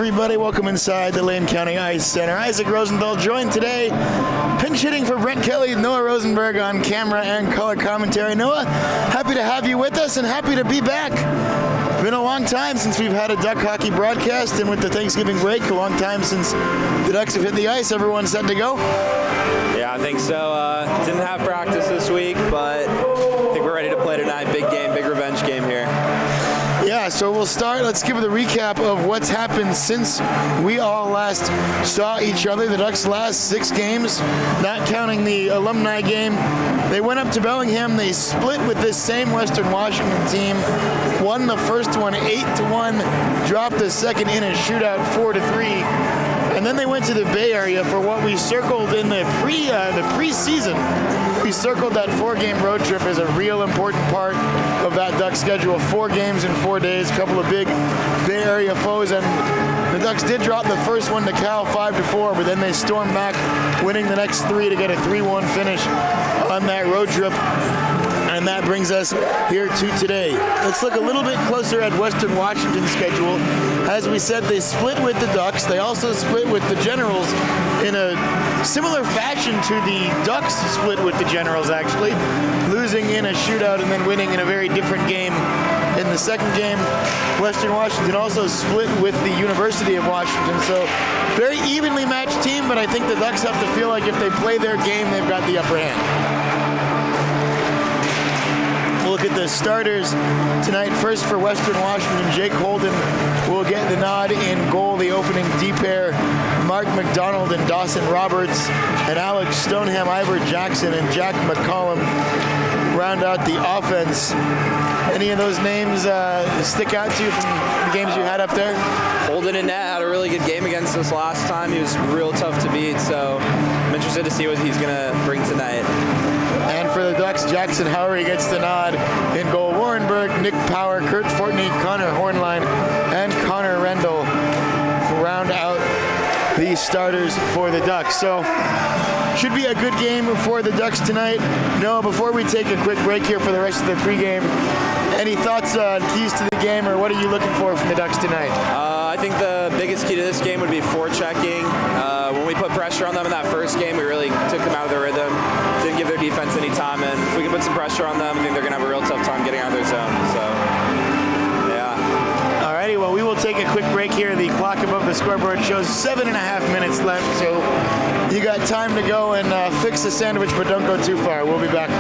everybody. Welcome inside the Lane County Ice Center. Isaac Rosenthal joined today, pinch hitting for Brent Kelly, Noah Rosenberg on camera and color commentary. Noah, happy to have you with us and happy to be back. Been a long time since we've had a Duck hockey broadcast, and with the Thanksgiving break, a long time since the Ducks have hit the ice. Everyone's set to go? Yeah, I think so. Didn't have practice this week, but I think we're ready to play tonight. Big game, big revenge game here. Yeah, so we'll start. Let's give the recap of what's happened since we all last saw each other. The Ducks' last 6 games, not counting the alumni game. They went up to Bellingham. They split with this same Western Washington team. Won the first one 8-1, dropped the second in a shootout 4-3. And then they went to the Bay Area for what we circled in the preseason. We circled that 4-game road trip as a real important part of that Duck schedule. 4 games in 4 days, a couple of big Bay Area foes, and the Ducks did drop the first one to Cal 5-4, but then they stormed back, winning the next 3 to get a 3-1 finish on that road trip. And that brings us here to today. Let's look a little bit closer at Western Washington's schedule. As we said, they split with the Ducks. They also split with the Generals in a similar fashion to the Ducks split with the Generals, actually, losing in a shootout and then winning in a very different game. In the second game, Western Washington also split with the University of Washington. So very evenly matched team, but I think the Ducks have to feel like if they play their game, they've got the upper hand. Look at the starters tonight. First for Western Washington, Jake Holden will get the nod in goal. The opening D pair, Mark McDonald and Dawson Roberts, and Alex Stoneham, Ivor Jackson, and Jack McCollum round out the offense. Any of those names stick out to you from the games you had up there? Holden and Nat had a really good game against us last time. He was real tough to beat, so I'm interested to see what he's going to bring tonight. And for the Ducks, Jackson Howery gets the nod in goal. Warren Berg, Nick Power, Kurt Fortney, Connor Hornline, and Connor Rendell round out the starters for the Ducks. So should be a good game for the Ducks tonight. Noah, before we take a quick break here for the rest of the pregame, any thoughts on keys to the game, or what are you looking for from the Ducks tonight? I think the biggest key to this game would be forechecking. When we put pressure on them in that first game, we really took them out of their rhythm, didn't give their defense any time, and if we can put some pressure on them, I think they're going to have a real tough time getting out of their zone. So, yeah. Alrighty, well, we will take a quick break here. The clock above the scoreboard shows 7.5 minutes left, so you got time to go and fix the sandwich, but don't go too far. We'll be back.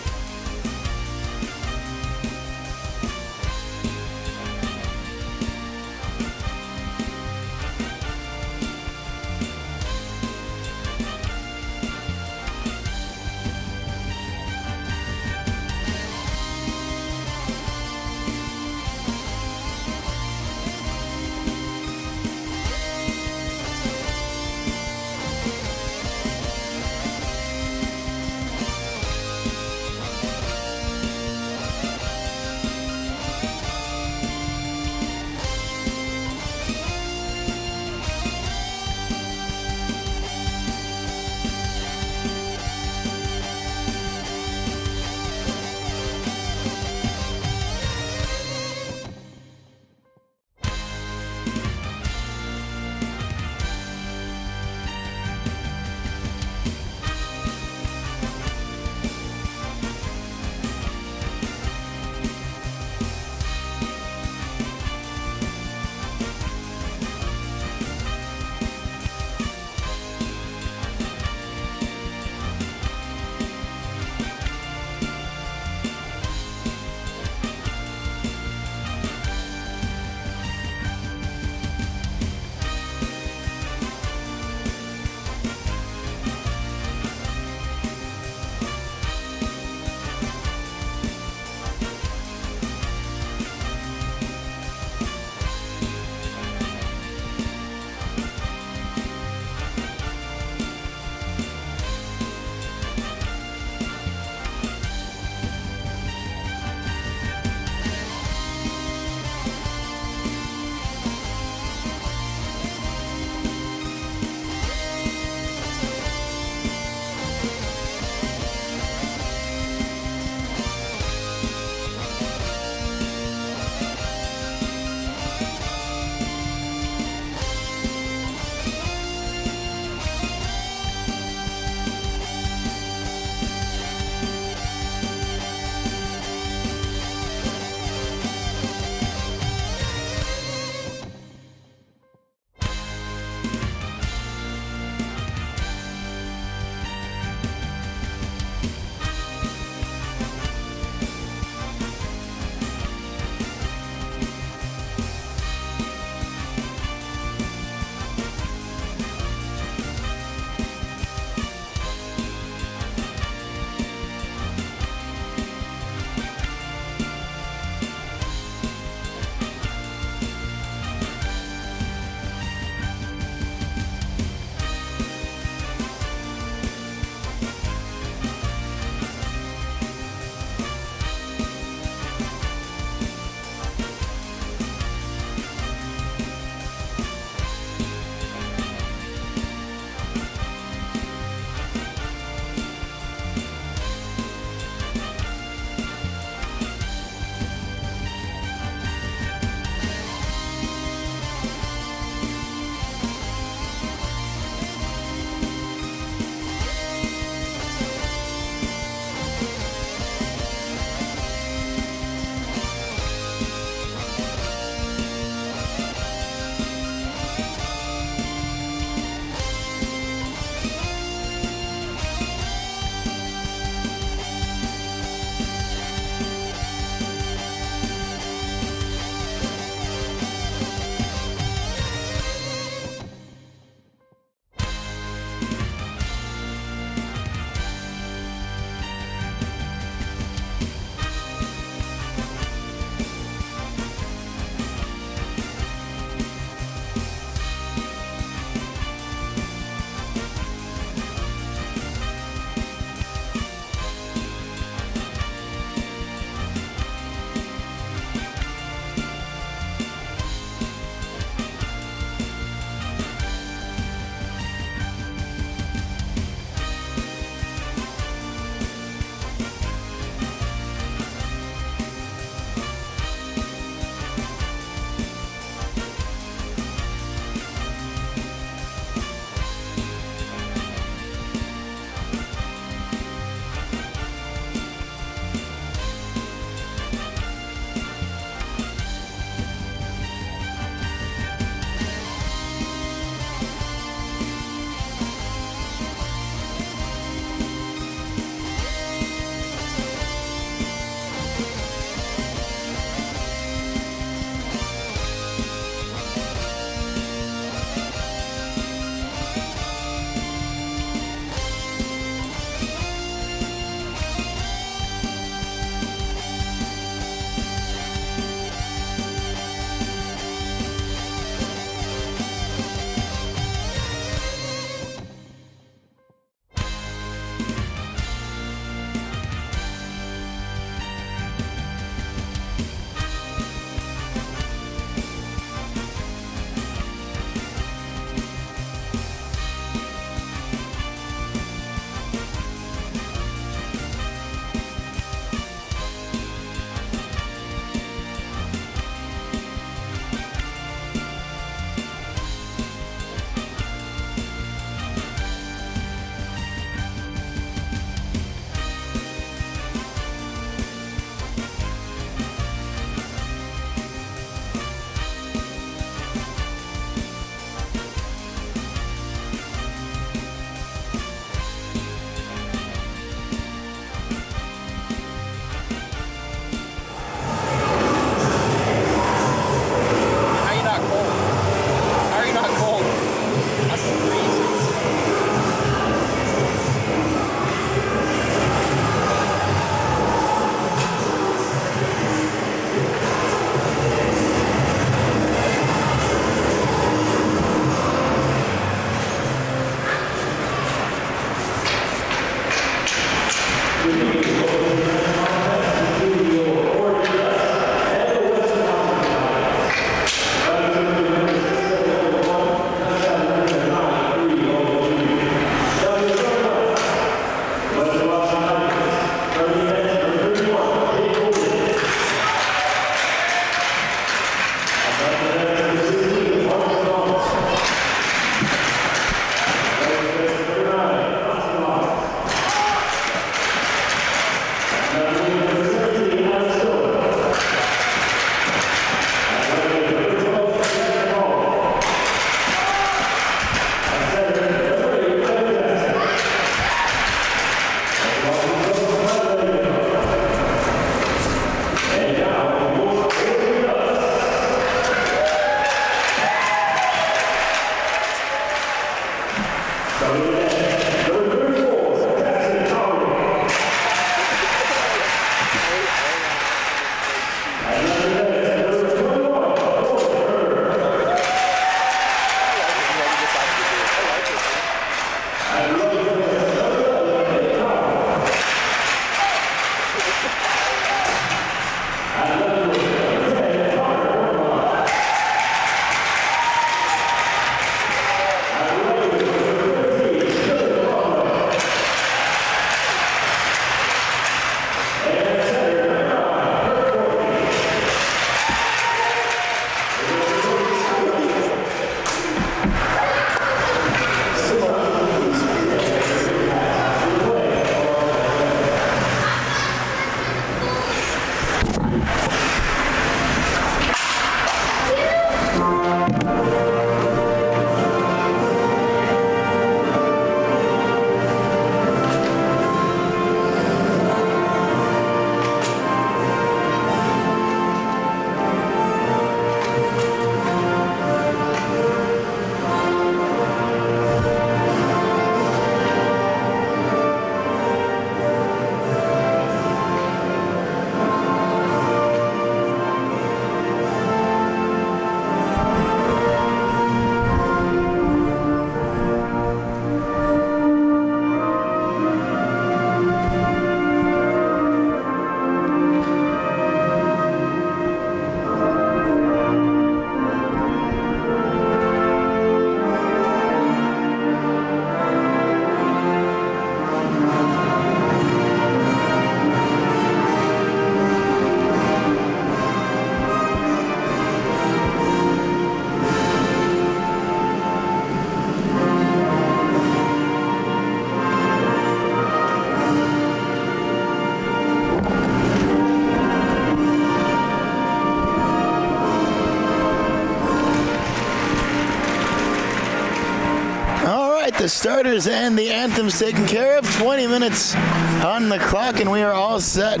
The starters and the anthems taken care of. 20 minutes on the clock, and we are all set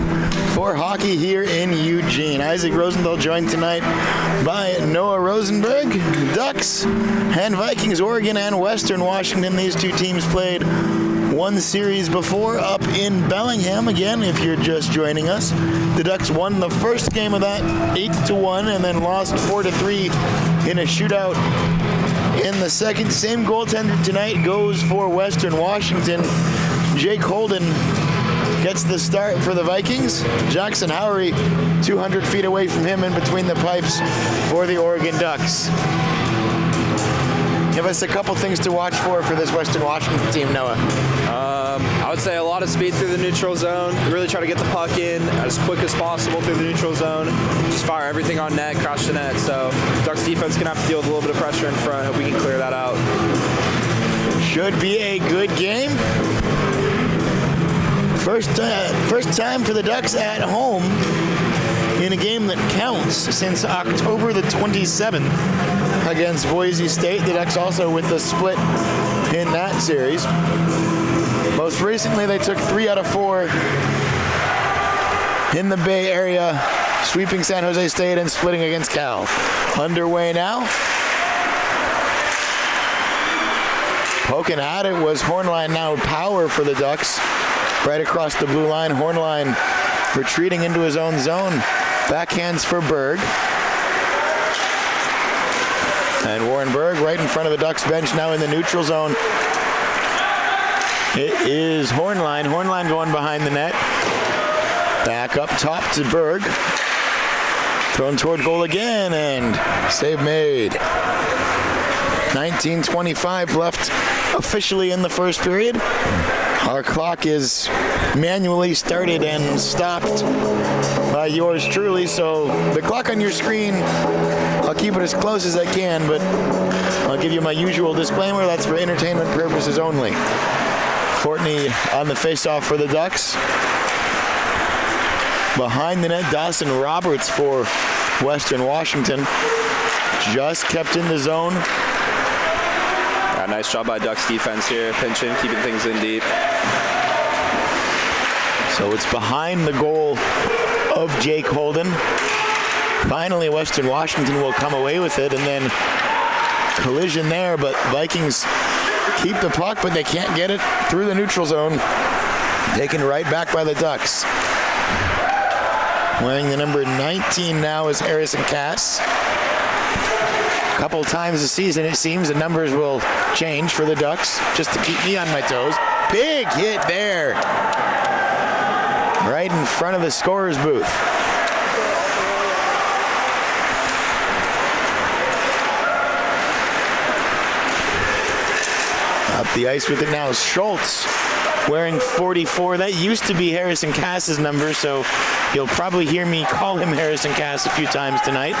for hockey here in Eugene. Isaac Rosenthal joined tonight by Noah Rosenberg. Ducks and Vikings, Oregon and Western Washington. These two teams played one series before up in Bellingham. Again, if you're just joining us, the Ducks won the first game of that 8-1 and then lost 4-3 in a shootout in the second. Same goaltender tonight goes for Western Washington. Jake Holden gets the start for the Vikings. Jackson Howery 200 feet away from him in between the pipes for the Oregon Ducks. Give us a couple things to watch for this Western Washington team, Noah. I would say a lot of speed through the neutral zone. Really try to get the puck in as quick as possible through the neutral zone. Just fire everything on net, crash the net. So Ducks defense going to have to deal with a little bit of pressure in front. Hope we can clear that out. Should be a good game. First time for the Ducks at home in a game that counts since October the 27th against Boise State. The Ducks also with the split in that series. Most recently, they took 3 out of 4 in the Bay Area, sweeping San Jose State and splitting against Cal. Underway now. Poking at it was Hornline. Now power for the Ducks. Right across the blue line. Hornline retreating into his own zone. Backhands for Berg. And Warren Berg right in front of the Ducks bench now in the neutral zone. It is Hornline. Hornline going behind the net. Back up top to Berg. Thrown toward goal again, and save made. 19:25 left officially in the first period. Our clock is manually started and stopped by yours truly, so the clock on your screen, I'll keep it as close as I can, but I'll give you my usual disclaimer. That's for entertainment purposes only. Fortney on the face-off for the Ducks. Behind the net, Dawson Roberts for Western Washington. Just kept in the zone. Nice job by Ducks defense here, pinching, keeping things in deep. So it's behind the goal of Jake Holden. Finally, Western Washington will come away with it, and then collision there, but Vikings keep the puck, but they can't get it through the neutral zone. Taken right back by the Ducks. Wearing the number 19 now is Harrison Cass. A couple times this season, it seems, the numbers will change for the Ducks, just to keep me on my toes. Big hit there. Right in front of the scorer's booth. Up the ice with it now, Schultz, wearing 44. That used to be Harrison Cass's number, so you'll probably hear me call him Harrison Cass a few times tonight.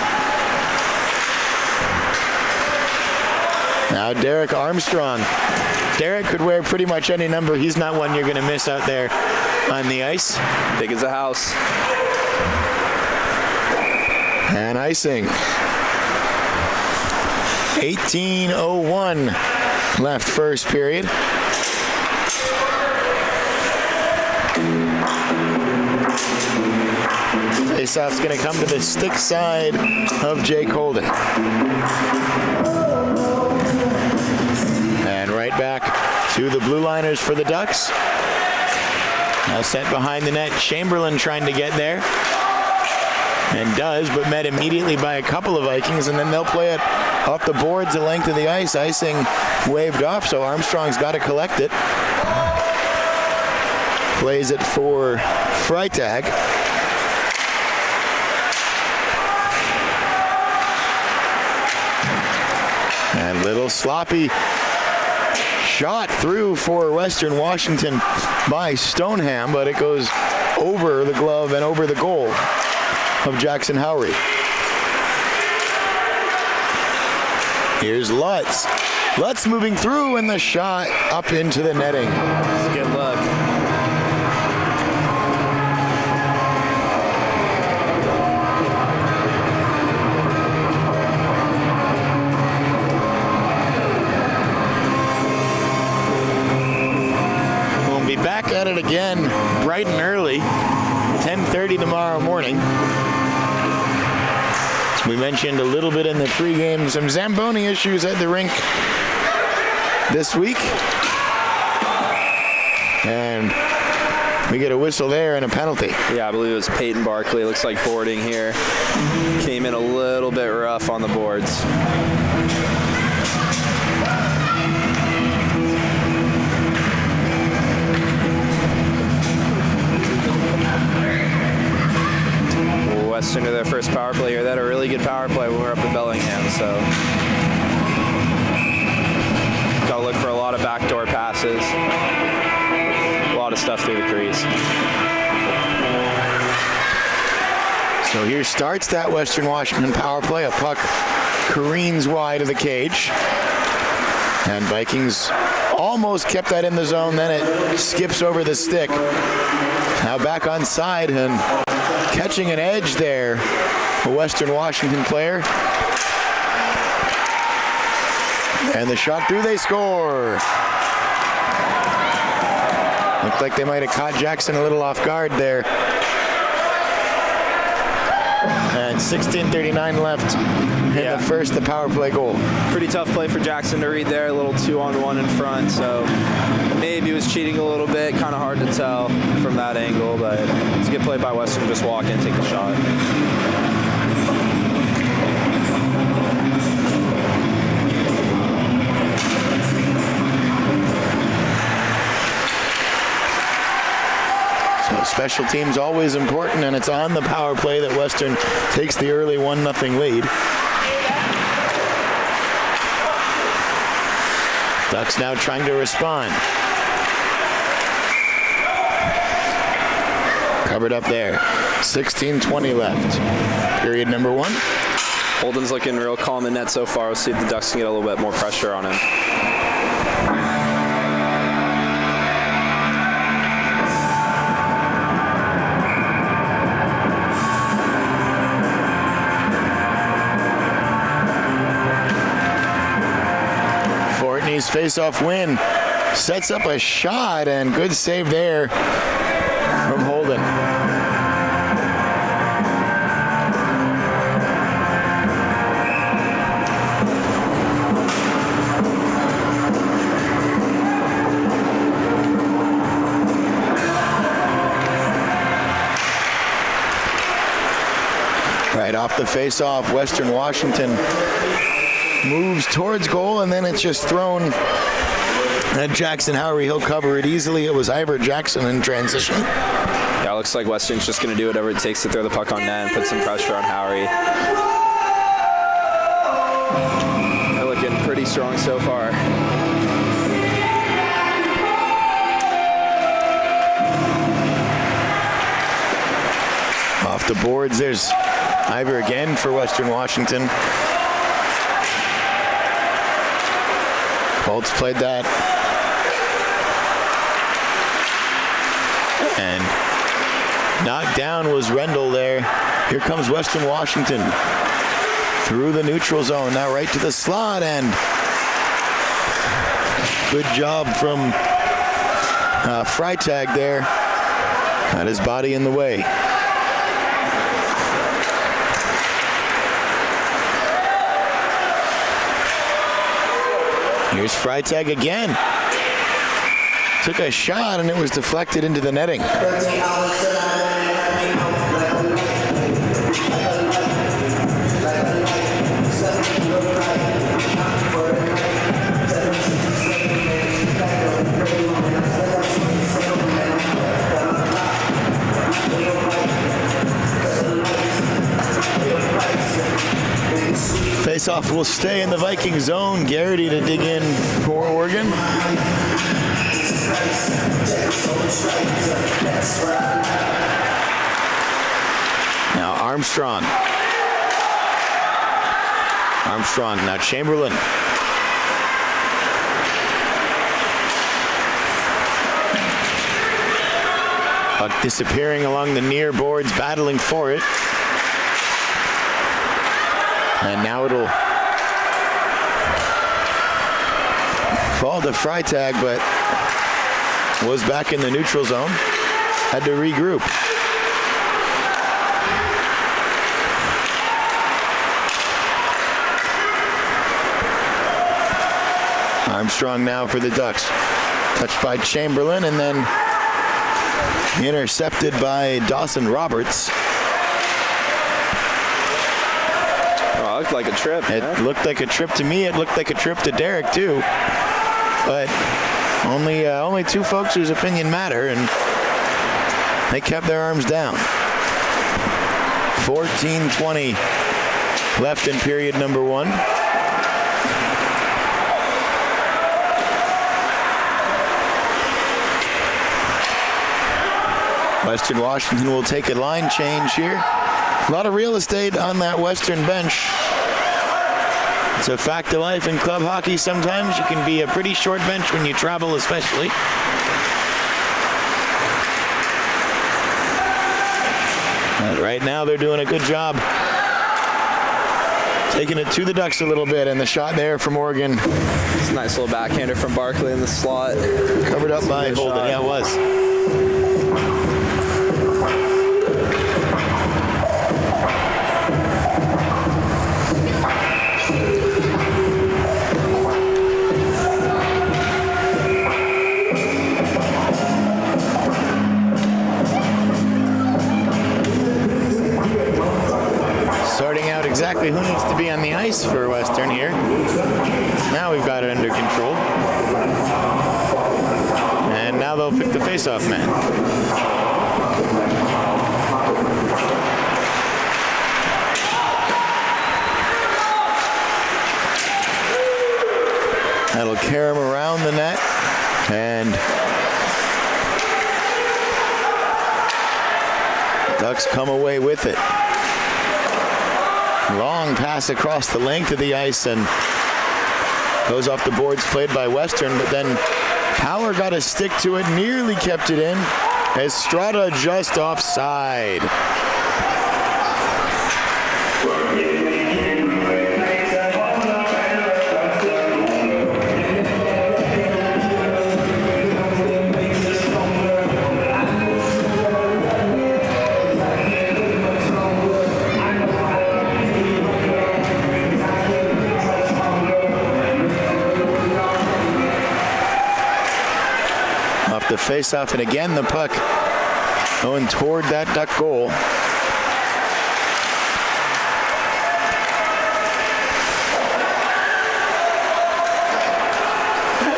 Now Derek Armstrong. Derek could wear pretty much any number. He's not one you're going to miss out there on the ice. Big as a house. And icing. 18:01 left first period. Faceoff's going to come to the stick side of Jake Holden. And right back to the Blue Liners for the Ducks. Now sent behind the net. Chamberlain trying to get there. And does, but met immediately by a couple of Vikings, and then they'll play it off the boards the length of the ice. Icing waved off, so Armstrong's got to collect it. Plays it for Freitag. And little sloppy shot through for Western Washington by Stoneham, but it goes over the glove and over the goal of Jackson Howry. Here's Lutz. Lutz moving through, and the shot up into the netting. Good luck. We'll be back at it again bright and early, 10:30 tomorrow morning. As we mentioned a little bit in the pregame, some Zamboni issues at the rink this week. And we get a whistle there and a penalty. Yeah, I believe it was Peyton Barkley. Looks like boarding here. Came in a little bit rough on the boards. Western to their first power play here. They had a really good power play when we were up in Bellingham, so gotta look for a lot of backdoor passes, a lot of stuff through the crease. So here starts that Western Washington power play. A puck careens wide of the cage. And Vikings almost kept that in the zone, then it skips over the stick. Now back on side, and catching an edge there, a Western Washington player. And the shot through, they score. Looked like they might have caught Jackson a little off guard there. And 16:39 left in the first, the power play goal. Pretty tough play for Jackson to read there, a little 2-on-1 in front, so maybe he was cheating a little bit, kind of hard to tell from that angle, but it's a good play by Western to just walk in, take the shot. Special teams always important, and it's on the power play that Western takes the early 1-0 lead. Ducks now trying to respond. Covered up there. 16:20 left. Period number 1. Holden's looking real calm in net so far. We'll see if the Ducks can get a little bit more pressure on him. Fortney's face-off win sets up a shot, and good save there from Holden. Right off the face-off, Western Washington moves towards goal, and then it's just thrown at Jackson Howery. He'll cover it easily. It was Ivor Jackson in transition. Yeah, it looks like Western's just going to do whatever it takes to throw the puck on net and put some pressure on Howery. They're looking pretty strong so far. Off the boards, there's Ivor again for Western Washington. Bolts played that. And knocked down was Rendell there. Here comes Western Washington through the neutral zone. Now right to the slot, and good job from Freitag there. Got his body in the way. Here's Freitag again. Took a shot and it was deflected into the netting. Faceoff will stay in the Viking zone. Garrity to dig in for Oregon. Now Armstrong. Now Chamberlain. Puck disappearing along the near boards, battling for it. And now it'll fall to Freitag, but was back in the neutral zone. Had to regroup. Armstrong now for the Ducks. Touched by Chamberlain and then intercepted by Dawson Roberts. Looked like a trip. It looked like a trip to me. It looked like a trip to Derek too. But only two folks whose opinion matter, and they kept their arms down. 14:20 left in period number 1. Western Washington will take a line change here. A lot of real estate on that Western bench. It's a fact of life in club hockey. Sometimes you can be a pretty short bench when you travel, especially. But right now they're doing a good job taking it to the Ducks a little bit, and the shot there from Oregon. It's a nice little backhander from Barkley in the slot. Covered up by Holden. Yeah, it was. Sorting out exactly who needs to be on the ice for Western here. Now we've got it under control. And now they'll pick the face-off man. That'll carry him around the net, and Ducks come away with it. Long pass across the length of the ice and goes off the boards, played by Western, but then Power got a stick to it, nearly kept it in. Estrada just offside. The face-off, and again the puck going toward that Duck goal.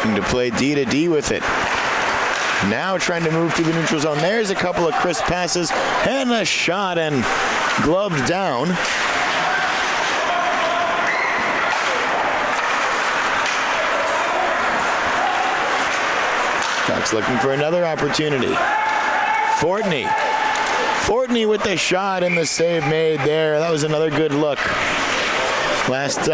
And to play D to D with it. Now trying to move to the neutral zone. There's a couple of crisp passes and a shot, and gloved down. Ducks looking for another opportunity. Fortney with the shot and the save made there. That was another good look. Last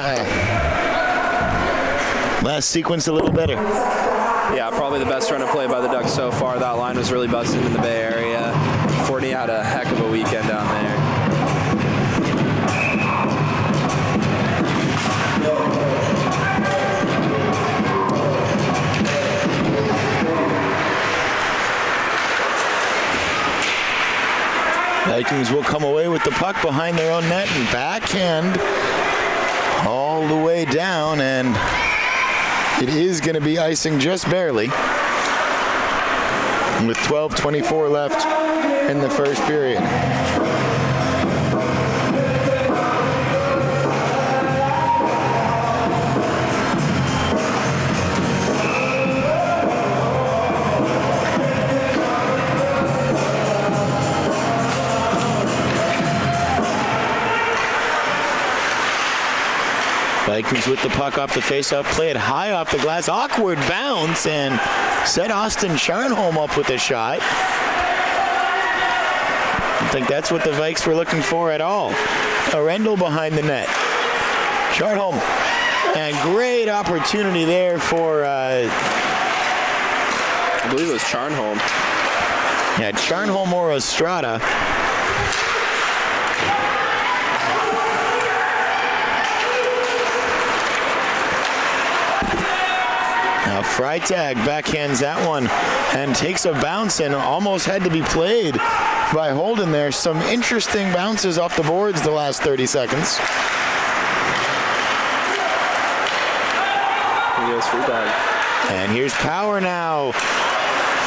sequence a little better. Yeah, probably the best run of play by the Ducks so far. That line was really busted in the Bay Area. Fortney had a heck of a weekend down there. Vikings will come away with the puck behind their own net and backhand all the way down, and it is going to be icing just barely with 12:24 left in the first period. Vikings with the puck off the faceoff, play it high off the glass, awkward bounce, and set Austin Charnholm up with a shot. I think that's what the Vikes were looking for at all. Arendel behind the net. Charnholm, and great opportunity there for, I believe it was Charnholm. Yeah, Charnholm or Estrada. Now Freitag backhands that one and takes a bounce and almost had to be played by Holden there. Some interesting bounces off the boards the last 30 seconds. And here's Power now.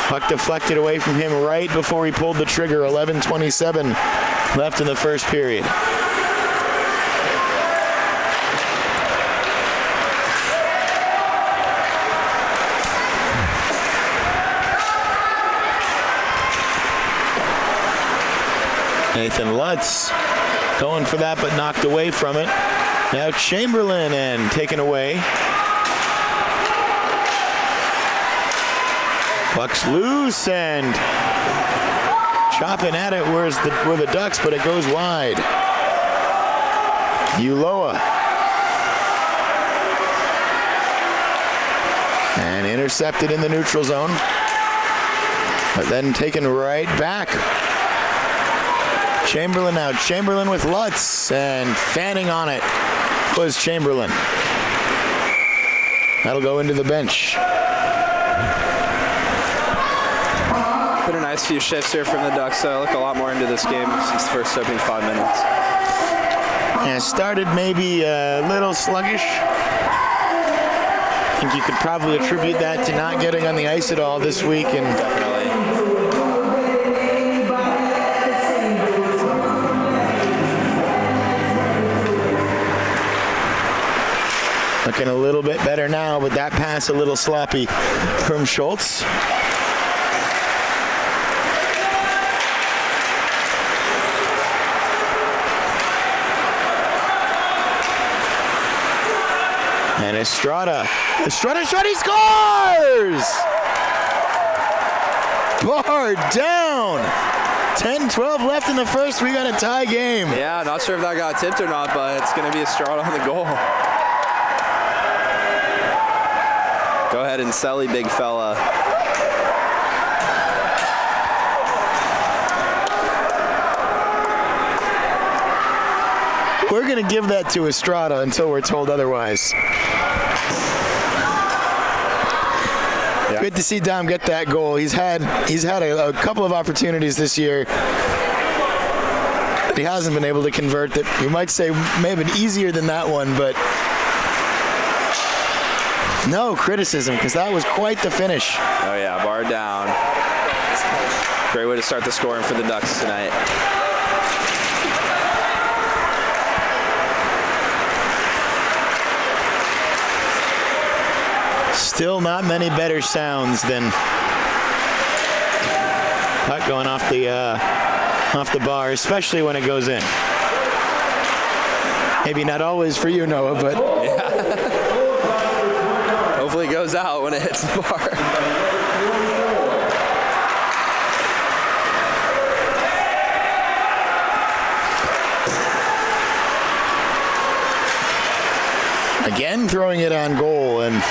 Puck deflected away from him right before he pulled the trigger. 11:27 left in the first period. Nathan Lutz going for that, but knocked away from it. Now Chamberlain and taken away. Puck's loose and chopping at it were the Ducks, but it goes wide. Uloa. And intercepted in the neutral zone, but then taken right back. Chamberlain now. Chamberlain with Lutz, and fanning on it was Chamberlain. That'll go into the bench. Been a nice few shifts here from the Ducks, so I look a lot more into this game since the first opening 5 minutes. And it started maybe a little sluggish. I think you could probably attribute that to not getting on the ice at all this week. And definitely. Looking a little bit better now, but that pass a little sloppy from Schultz. Estrada. Estrada shot, he scores! Bar down. 10-12 left in the first. We got a tie game. Yeah, not sure if that got tipped or not, but it's going to be Estrada on the goal. Go ahead and Selly, big fella. We're going to give that to Estrada until we're told otherwise. Yeah. Good to see Dom get that goal. He's had a couple of opportunities this year that he hasn't been able to convert that you might say may have been easier than that one, but no criticism because that was quite the finish. Oh yeah, bar down. Great way to start the scoring for the Ducks tonight. Still not many better sounds than puck going off the bar, especially when it goes in. Maybe not always for you, Noah, but yeah. Hopefully it goes out when it hits the bar. Again, throwing it on goal and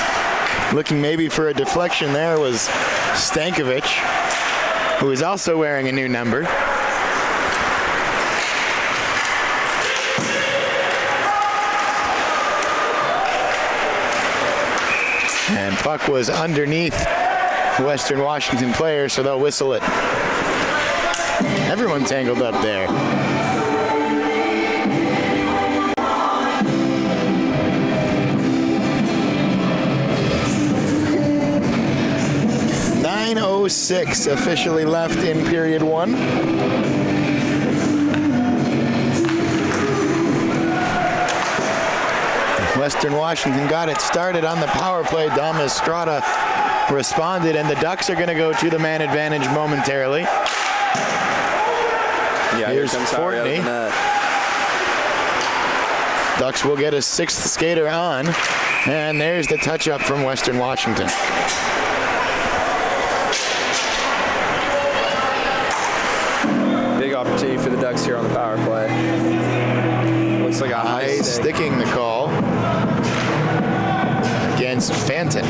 looking maybe for a deflection there was Stankovic, who is also wearing a new number. And puck was underneath Western Washington player, so they'll whistle it. Everyone tangled up there. .906 officially left in period one. Western Washington got it started on the power play. Dom Estrada responded, and the Ducks are going to go to the man advantage momentarily. Yeah, here's Fortney. Ducks will get a sixth skater on, and there's the touch-up from Western Washington. Big opportunity for the Ducks here on the power play. Looks like a high sticking the call against Fanton.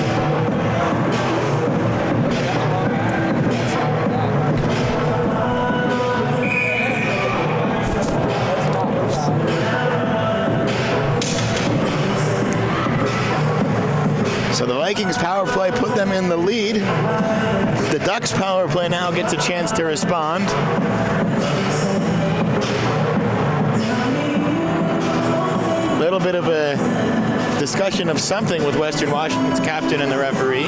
So the Vikings power play put them in the lead. The Ducks power play now gets a chance to respond. A little bit of a discussion of something with Western Washington's captain and the referee.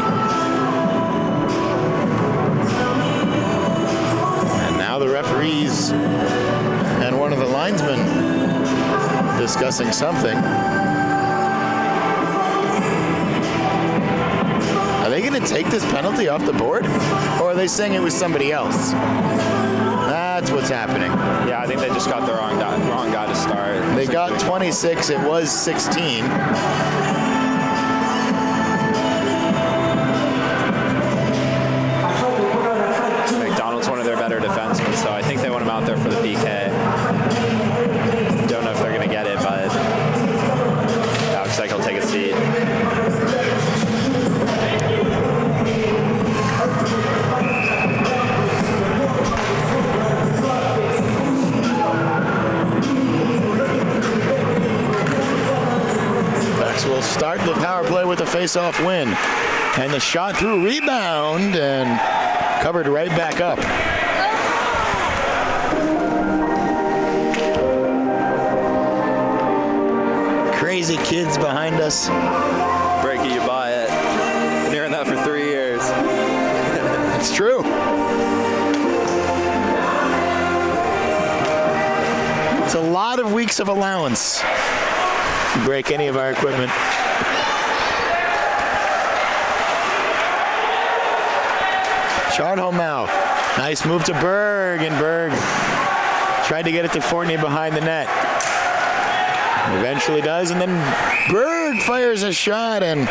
And now the referees and one of the linesmen discussing something. Are they going to take this penalty off the board? Or are they saying it was somebody else? That's what's happening. Yeah, I think they just got the wrong guy to start. They got 26. It was 16. McDonald's one of their better defensemen, so I think they want him out there for the PK. Don't know if they're going to get it, but yeah, looks like he'll take a seat. Will start the power play with a face-off win. And the shot through, rebound, and covered right back up. Crazy kids behind us. Breaky, you buy it. Been hearing that for 3 years. It's true. It's a lot of weeks of allowance. Break any of our equipment. Chardholm now. Nice move to Berg, and Berg tried to get it to Fortney behind the net. Eventually does, and then Berg fires a shot, and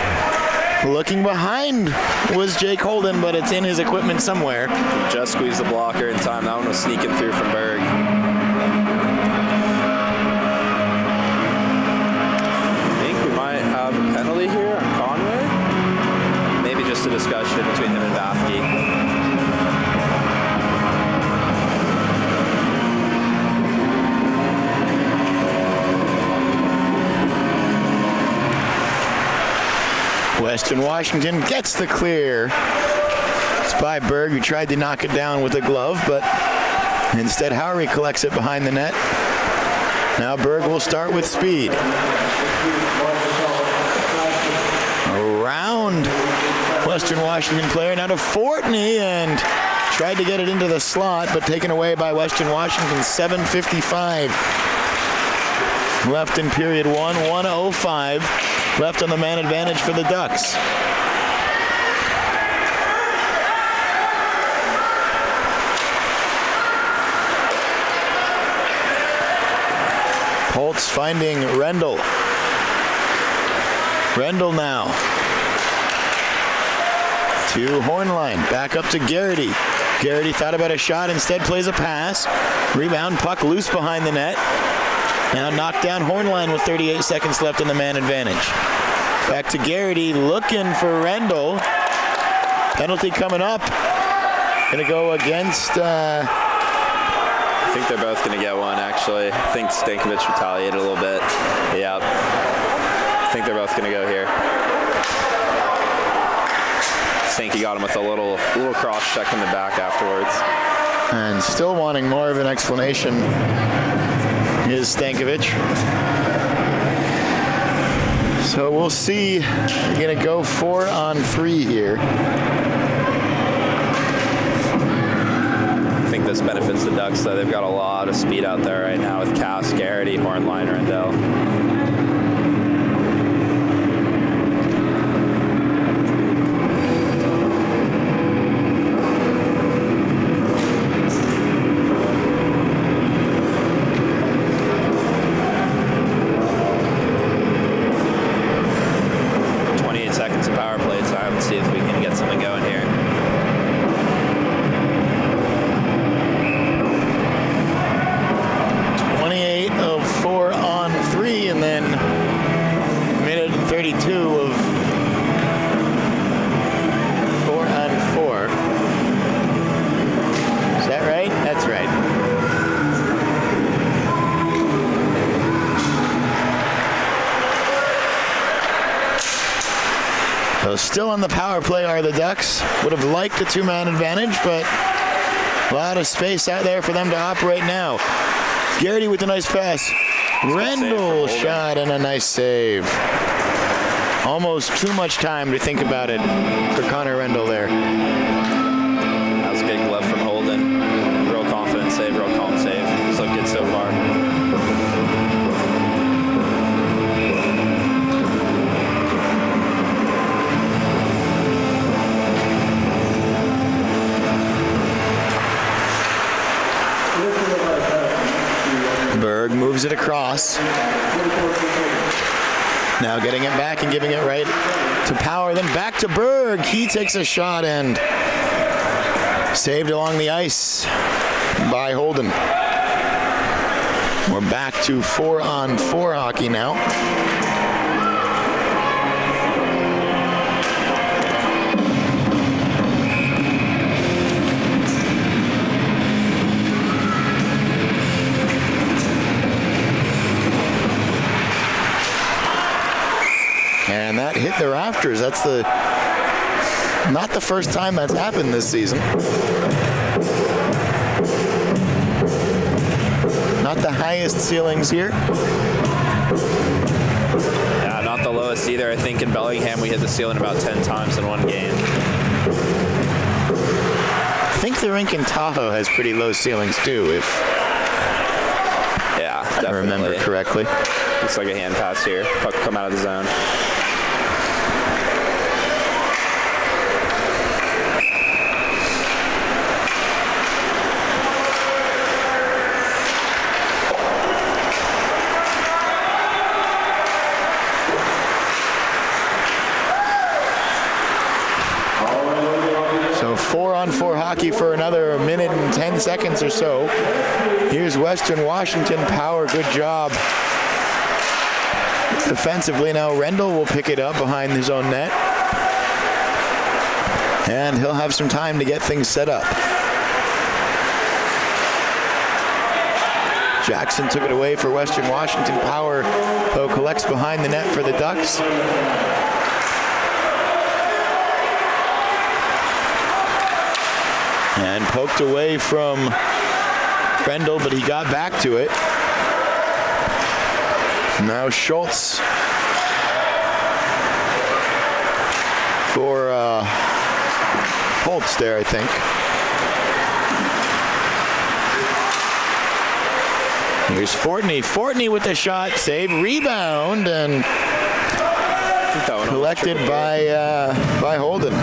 looking behind was Jake Holden, but it's in his equipment somewhere. Just squeezed the blocker in time. That one was sneaking through from Berg. I think we might have a penalty here on Conway. Maybe just a discussion between him and Bathke. Western Washington gets the clear. It's by Berg, who tried to knock it down with a glove, but instead Howery collects it behind the net. Now Berg will start with speed. Around Western Washington player, now to Fortney, and tried to get it into the slot, but taken away by Western Washington. 7:55 left in period one, 1:05 left on the man advantage for the Ducks. Holtz finding Rendell. Rendell now to Hornline, back up to Garrity. Garrity thought about a shot, instead plays a pass. Rebound, puck loose behind the net. Now knocked down Hornline with 38 seconds left in the man advantage. Back to Garrity, looking for Rendell. Penalty coming up. Gonna go against... I think they're both going to get one, actually. I think Stankovic retaliated a little bit. Yeah. I think they're both going to go here. Stanky got him with a little cross check in the back afterwards. And still wanting more of an explanation is Stankovic. So we'll see. We're going to go 4-on-3 here. I think this benefits the Ducks, though. They've got a lot of speed out there right now with Cass, Garrity, Hornline, Rendell. Still on the power play are the Ducks. Would have liked a two-man advantage, but a lot of space out there for them to operate now. Garrity with a nice pass. Rendell shot and a nice save. Almost too much time to think about it for Connor Rendell there. That was a good glove from Holden. Real confident save, real calm save. It's looked good so far. Berg moves it across. Now getting it back and giving it right to Power. Then back to Berg. He takes a shot and saved along the ice by Holden. We're back to 4-on-4 hockey now. And that hit the rafters. That's not the first time that's happened this season. Not the highest ceilings here. Yeah, not the lowest either. I think in Bellingham we hit the ceiling about 10 times in one game. I think the rink in Tahoe has pretty low ceilings too, if I remember correctly. Looks like a hand pass here. Puck come out of the zone. a minute and 10 seconds or so. Here's Western Washington Power. Good job defensively. Now Rendell will pick it up behind his own net. And he'll have some time to get things set up. Jackson took it away for Western Washington Power, though collects behind the net for the Ducks. And poked away from Rendell, but he got back to it. Now Schultz for Holtz there, I think. Here's Fortney. Fortney with the shot, save, rebound, and collected by Holden.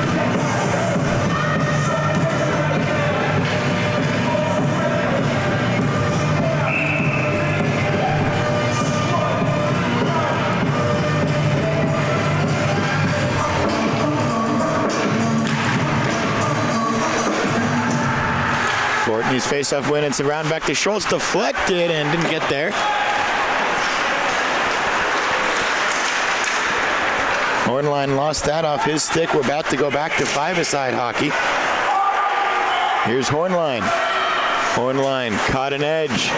Fortney's face-off win. It's around back to Schultz. Deflected and didn't get there. Hornline lost that off his stick. We're about to go back to five-a-side hockey. Here's Hornline. Hornline caught an edge.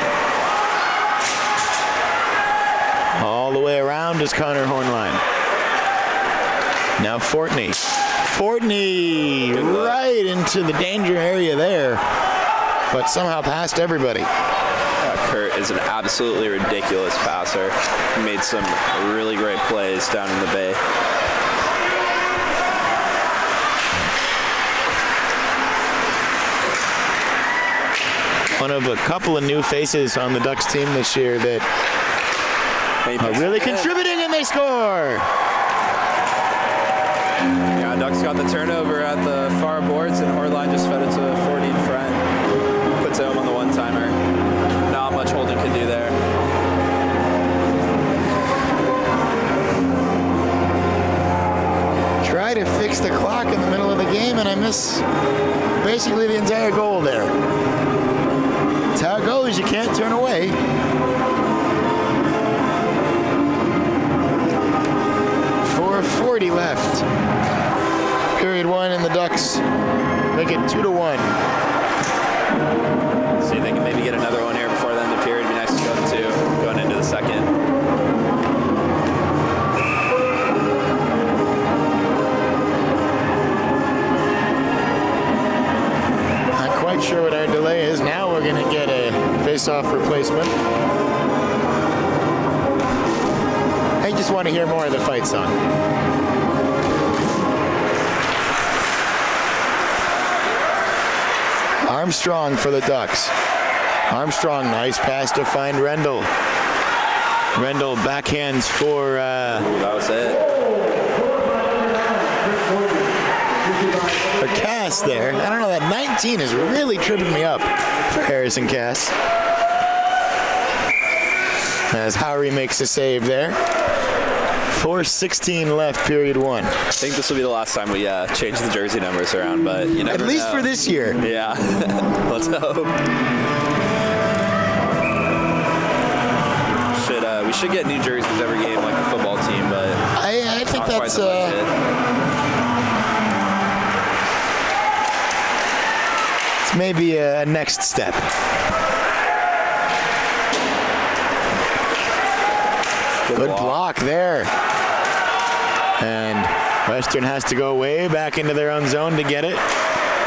All the way around is Connor Hornline. Now Fortney. Fortney right into the danger area there, but somehow passed everybody. Kurt is an absolutely ridiculous passer. He made some really great plays down in the Bay. One of a couple of new faces on the Ducks team this year that are really contributing, and they score. Yeah, Ducks got the turnover at the far boards, and Hornline just fed it to Fortney in front. Puts him on the one-timer. Not much Holden could do there. Try to fix the clock in the middle of the game, and I miss basically the entire goal there. That's how it goes. You can't turn away. .40 left. Period one, and the Ducks make it 2-1. See if they can maybe get another one here before the end of the period. It'd be nice to go to two going into the second. Not quite sure what our delay is. Now we're going to get a face-off replacement. I just want to hear more of the fight song. Armstrong for the Ducks. Armstrong, nice pass to find Rendell. Rendell backhands for... That was it. For Cass there. I don't know, that 19 is really tripping me up for Harrison Cass. As Howery makes a save there. 4:16 left, period one. I think this will be the last time we change the jersey numbers around, but you never know. At least for this year. Yeah. Let's hope. We should get new jerseys every game like the football team, but I think that's it's maybe a next step. Good block there. And Western has to go way back into their own zone to get it.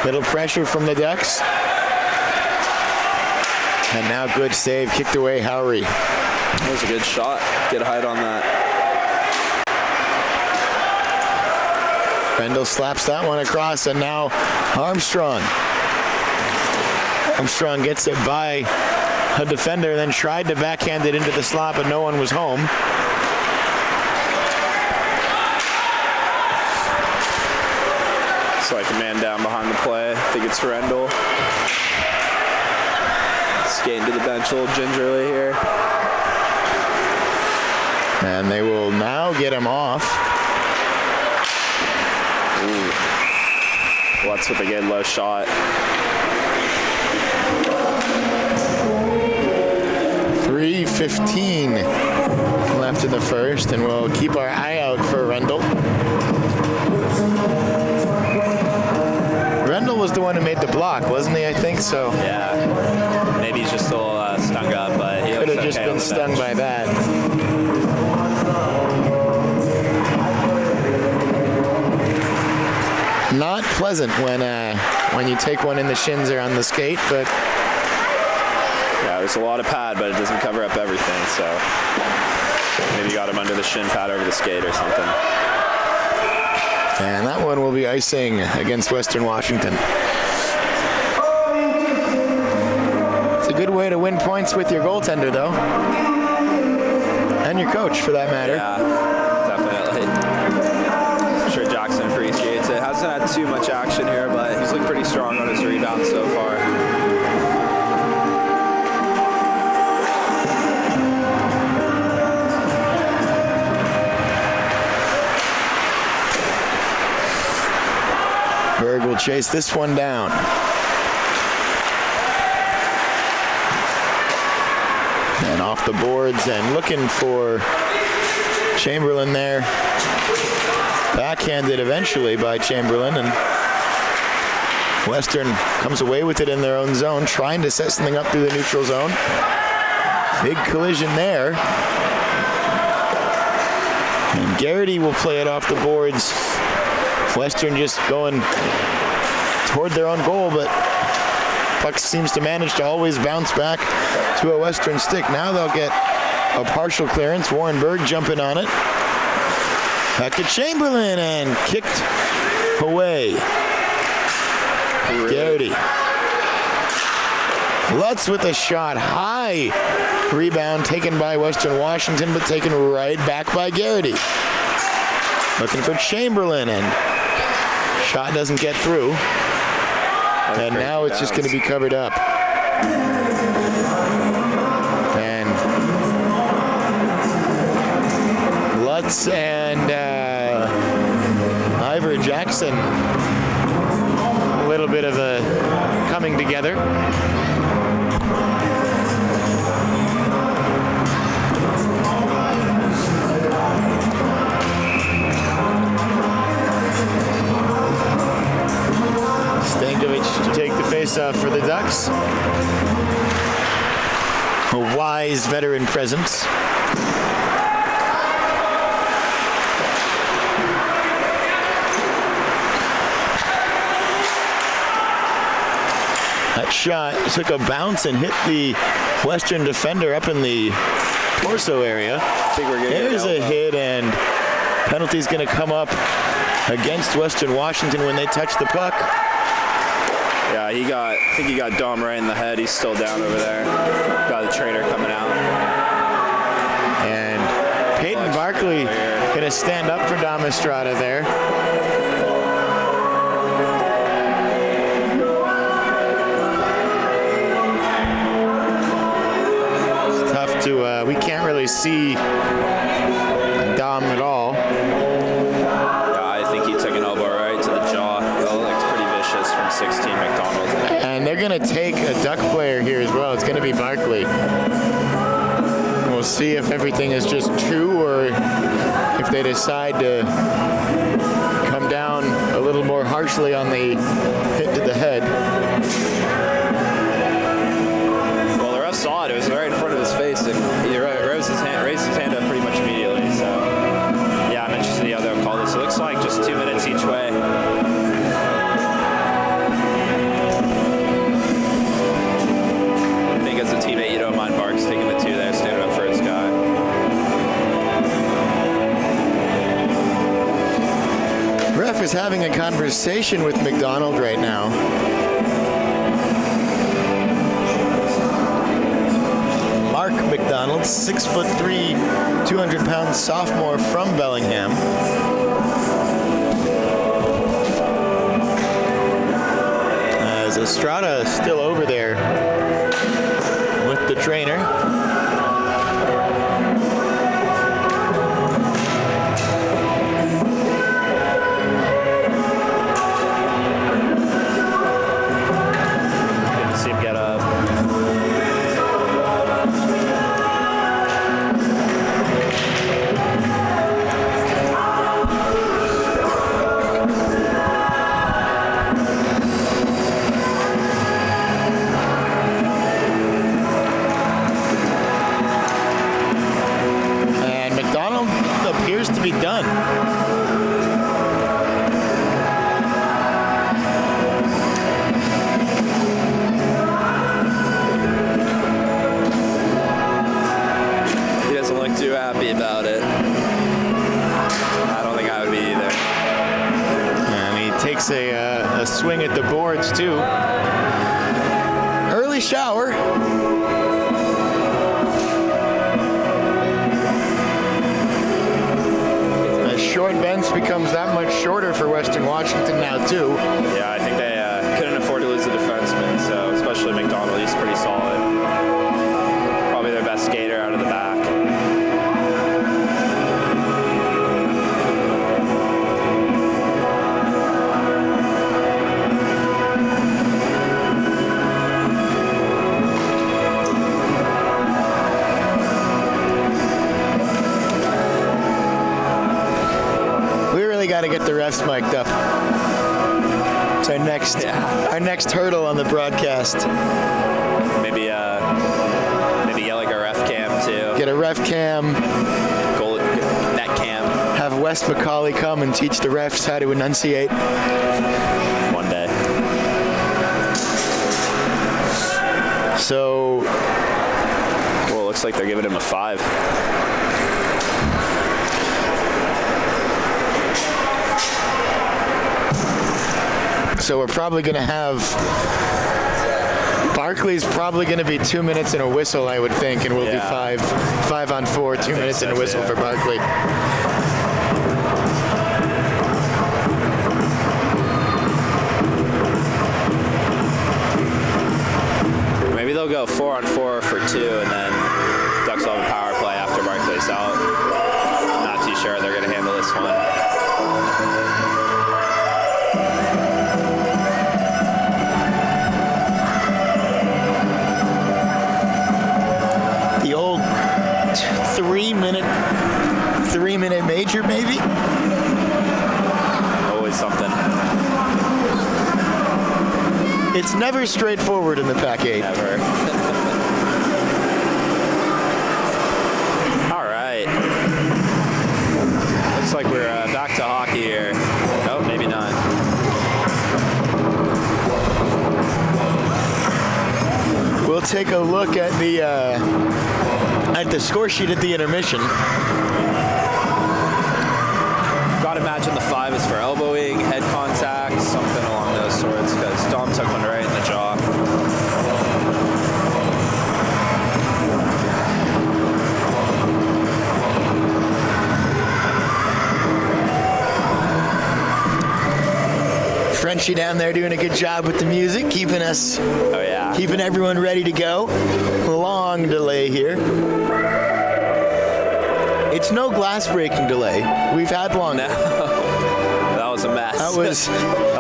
Little pressure from the Ducks. And now good save, kicked away Howery. That was a good shot. Get a height on that. Rendell slaps that one across, and now Armstrong. Armstrong gets it by a defender, then tried to backhand it into the slot, but no one was home. So like a man down behind the play. I think it's Rendell. Skating to the bench a little gingerly here. And they will now get him off. Ooh. What's with a good low shot. 2:15 left in the first, and we'll keep our eye out for Rendell. Rendell was the one who made the block, wasn't he? I think so. Yeah. Maybe he's just a little stung up, but he Could looks have just okay on been the stung bench. by that. Not pleasant when you take one in the shins or on the skate, but Yeah, there's a lot of pad, but it doesn't cover up everything, so maybe you got him under the shin pad over the skate or something. and that one will be icing against Western Washington. It's a good way to win points with your goaltender, though, and your coach, for that matter. Yeah, definitely. I'm sure Jackson appreciates it. Hasn't had too much action here, but he's looked pretty strong on his rebound so far. Berg will chase this one down. And off the boards and looking for Chamberlain there. Backhanded eventually by Chamberlain, and Western comes away with it in their own zone, trying to set something up through the neutral zone. Big collision there. And Garrity will play it off the boards. Western just going toward their own goal, but puck seems to manage to always bounce back to a Western stick. Now they'll get a partial clearance. Warren Berg jumping on it. Back to Chamberlain and kicked away. Garrity. Lutz with a shot. High rebound taken by Western Washington, but taken right back by Garrity. Looking for Chamberlain, and shot doesn't get through. And now it's just going to be covered up. And Lutz and Ivor Jackson, a little bit of a coming together. Stankovic to take the face-off for the Ducks. A wise veteran presence. That shot took a bounce and hit the Western defender up in the torso area. I think we're getting There's a hit, and penalty's going to come up against Western Washington when they touch the puck. Yeah, I think he got Dom right in the head. He's still down over there. Got the trainer coming out. And Peyton Barkley going to stand up for Dom Estrada there. It's tough to, we can't really see Dom at all. Yeah, I think he took an elbow right to the jaw. That looks pretty vicious from 16 McDonald. And they're going to take a Duck player here as well. It's going to be Barkley. We'll see if everything is just true or if they decide to come down a little more harshly on the hit to the head. Well, the ref saw it. It was right in front of his face, and he raised his hand up pretty much immediately. So, yeah, I'm interested to see how they'll call this. It looks like just 2 minutes each way. I think as a teammate, you don't mind Barks taking the 2 there, standing up for his guy. Ref is having a conversation with McDonald right now. Mark McDonald, 6'3", 200-pound sophomore from Bellingham. As Estrada still over there with the trainer. Good to see him get up. shower. As short bench becomes that much shorter for Western Washington now, too. Yeah, I think they couldn't afford to lose the defenseman, so especially McDonald, he's pretty solid. Probably their best skater out of the back. We really got to get the refs mic'd up. It's our next hurdle on the broadcast. Maybe get like a ref cam too. Get a ref cam. Goal net cam. Have Wes McCauley come and teach the refs how to enunciate. One day. So, Well, it looks like they're giving him a 5. so we're probably going to have Barkley's probably going to be 2 minutes and a whistle, I would think, and we'll do Yeah. 5 on 4, 2 minutes so, and a whistle yeah. for Barkley. Maybe they'll go 4 on 4 for 2, and then Ducks will have a power play after Barkley's out. Not too sure how they're going to handle this one. The old 3-minute major, maybe? Always something. It's never straightforward in the Pac-8. Never. All right. Looks like we're back to hockey here. Oh, maybe not. We'll take a look at the score sheet at the intermission. Gotta imagine the 5 is for elbowing, head contact, something along those sorts, because Dom took one right in the jaw. Frenchie down there doing a good job with the music, keeping everyone ready to go. Long delay here. It's no glass breaking delay. We've had long. No. That was a mess. That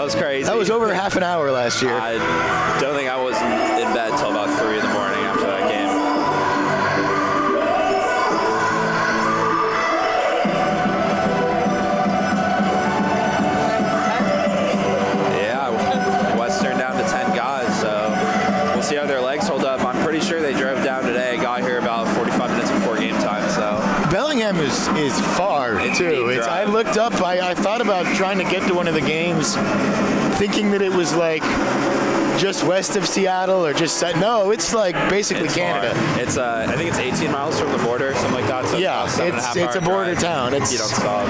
was crazy. That was over half an hour last year. I don't think I was in bed till about 3 in the morning after that game. Yeah, Western down to 10 guys, so we'll see how their legs hold up. I'm pretty sure they drove down today, got here about 45 minutes before game time, so. Bellingham is far, too. I looked up, I thought about trying to get to one of the games, thinking that it was like just west of Seattle or just no, it's like basically It's Canada. far. It's I think it's 18 miles from the border, something like that. So Yeah, it's about 7.5 it's a hour border drive town. if you don't stop.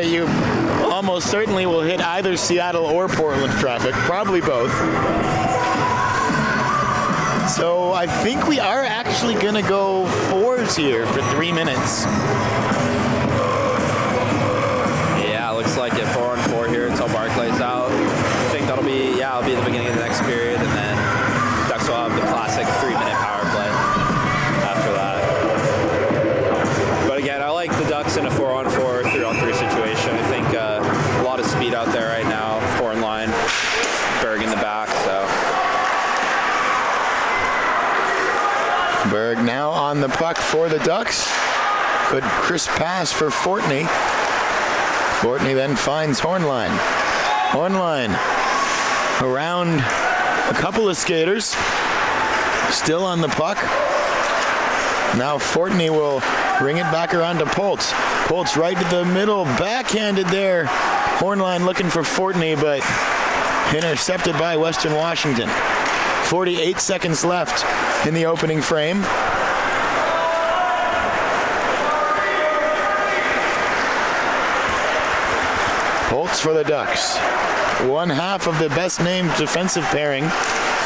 You almost certainly will hit either Seattle or Portland traffic, probably both. So I think we are actually going to go 4s here for 3 minutes. Yeah, looks like it 4 on 4 here until Barclay's out. I think it'll be the beginning of the next period, and then Ducks will have the classic 3-minute power play after that. But again, I like the Ducks in a 4 on 4, 3 on 3 situation. I think a lot of speed out there right now. Horn line, Berg in the back, so. Berg now on the puck for the Ducks. Good crisp pass for Fortney. Fortney then finds Hornline. Hornline around a couple of skaters. Still on the puck. Now Fortney will bring it back around to Poltz. Poltz right to the middle, backhanded there. Hornline looking for Fortney, but intercepted by Western Washington. 48 seconds left in the opening frame. Poltz for the Ducks. one half of the best named defensive pairing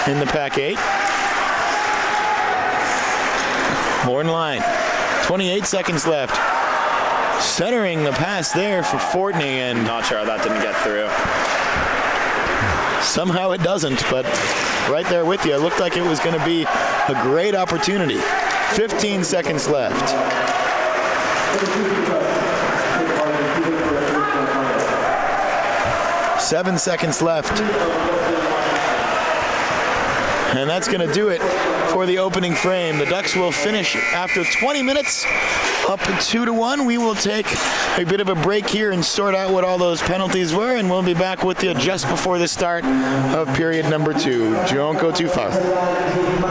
in the Pac-8. Horn line, 28 seconds left. Centering the pass there for Fortney, and Not sure how that didn't get through. somehow it doesn't, but right there with you. It looked like it was going to be a great opportunity. 15 seconds left. Seven seconds left. And that's going to do it for the opening frame. The Ducks will finish after 20 minutes up 2-1. We will take a bit of a break here and sort out what all those penalties were, and we'll be back with you just before the start of period number 2. Don't go too far.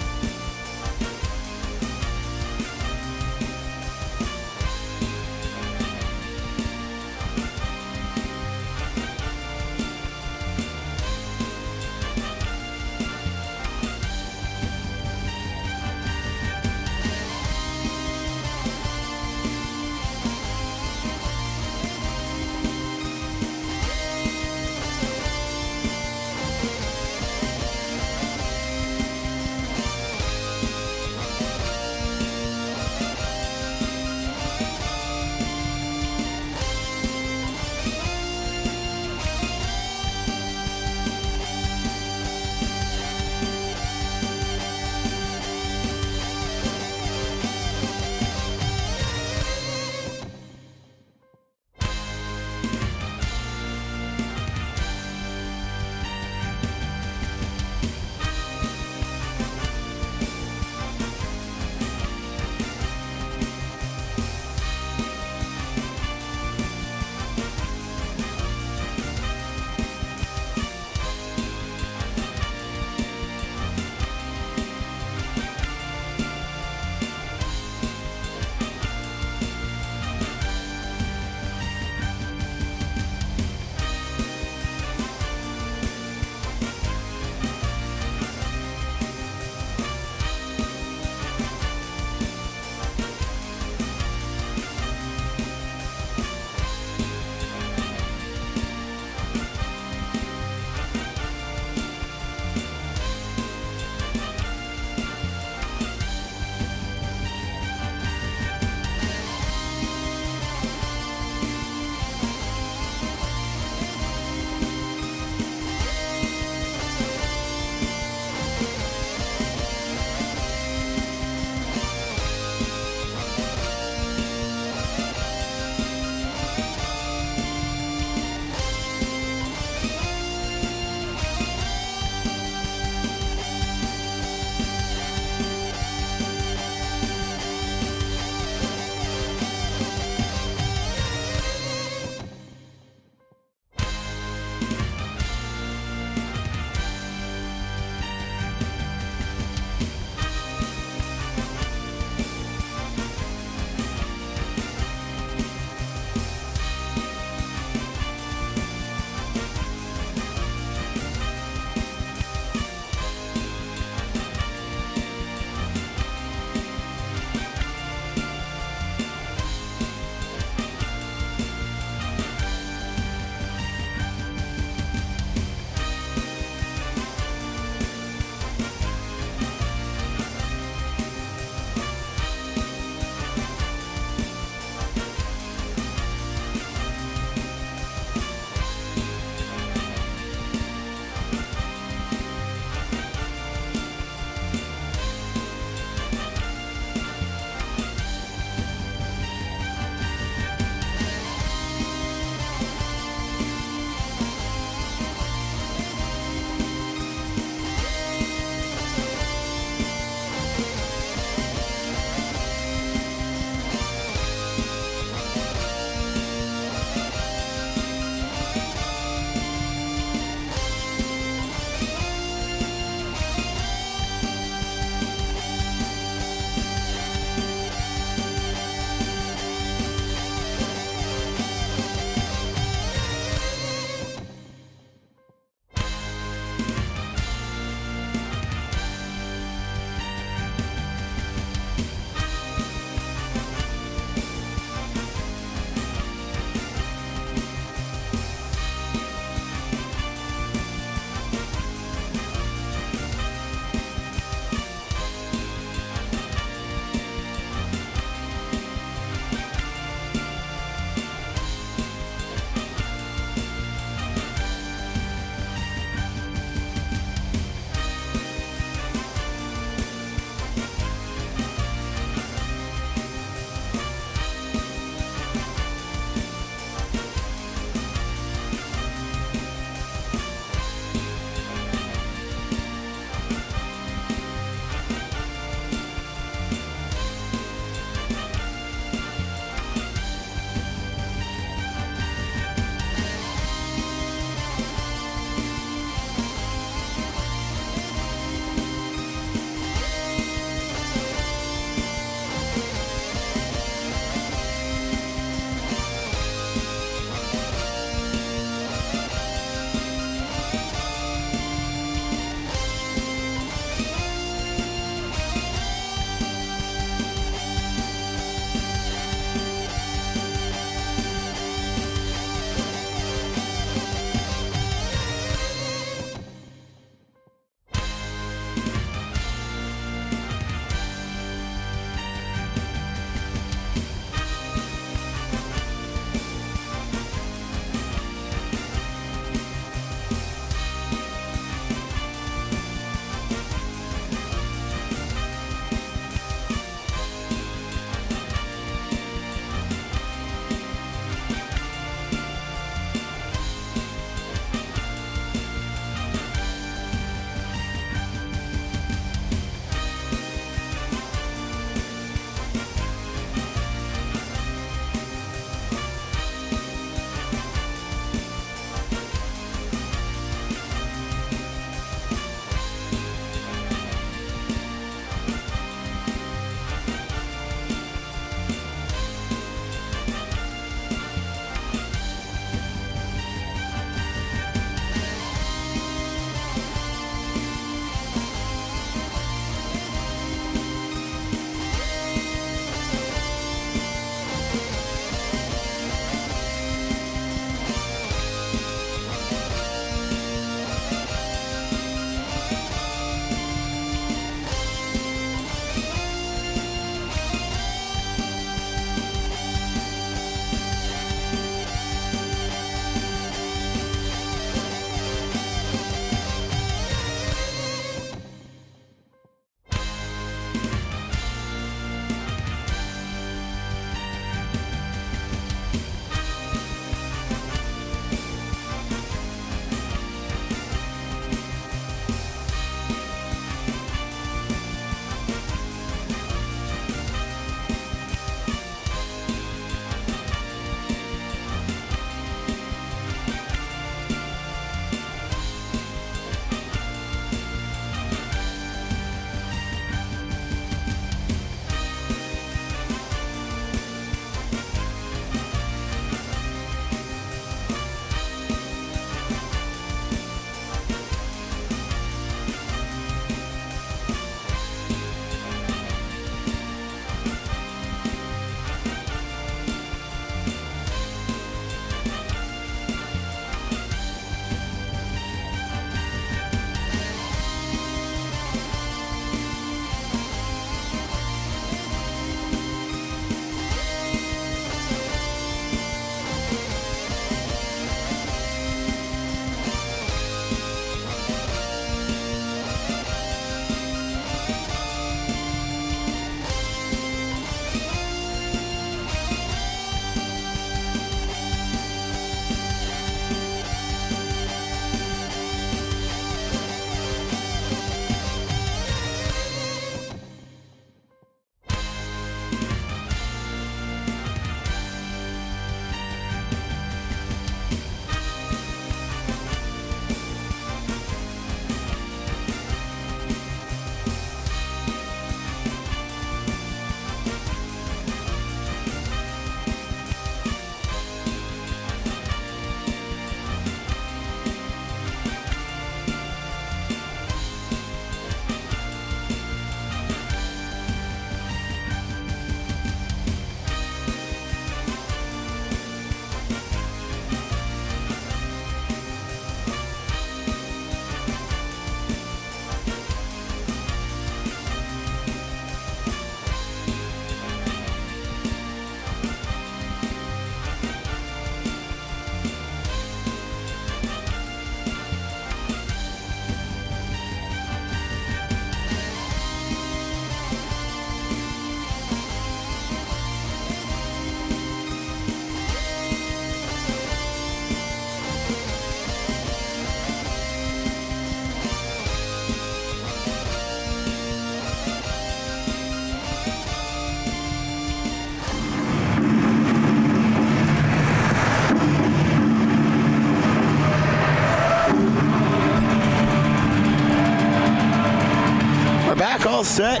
all set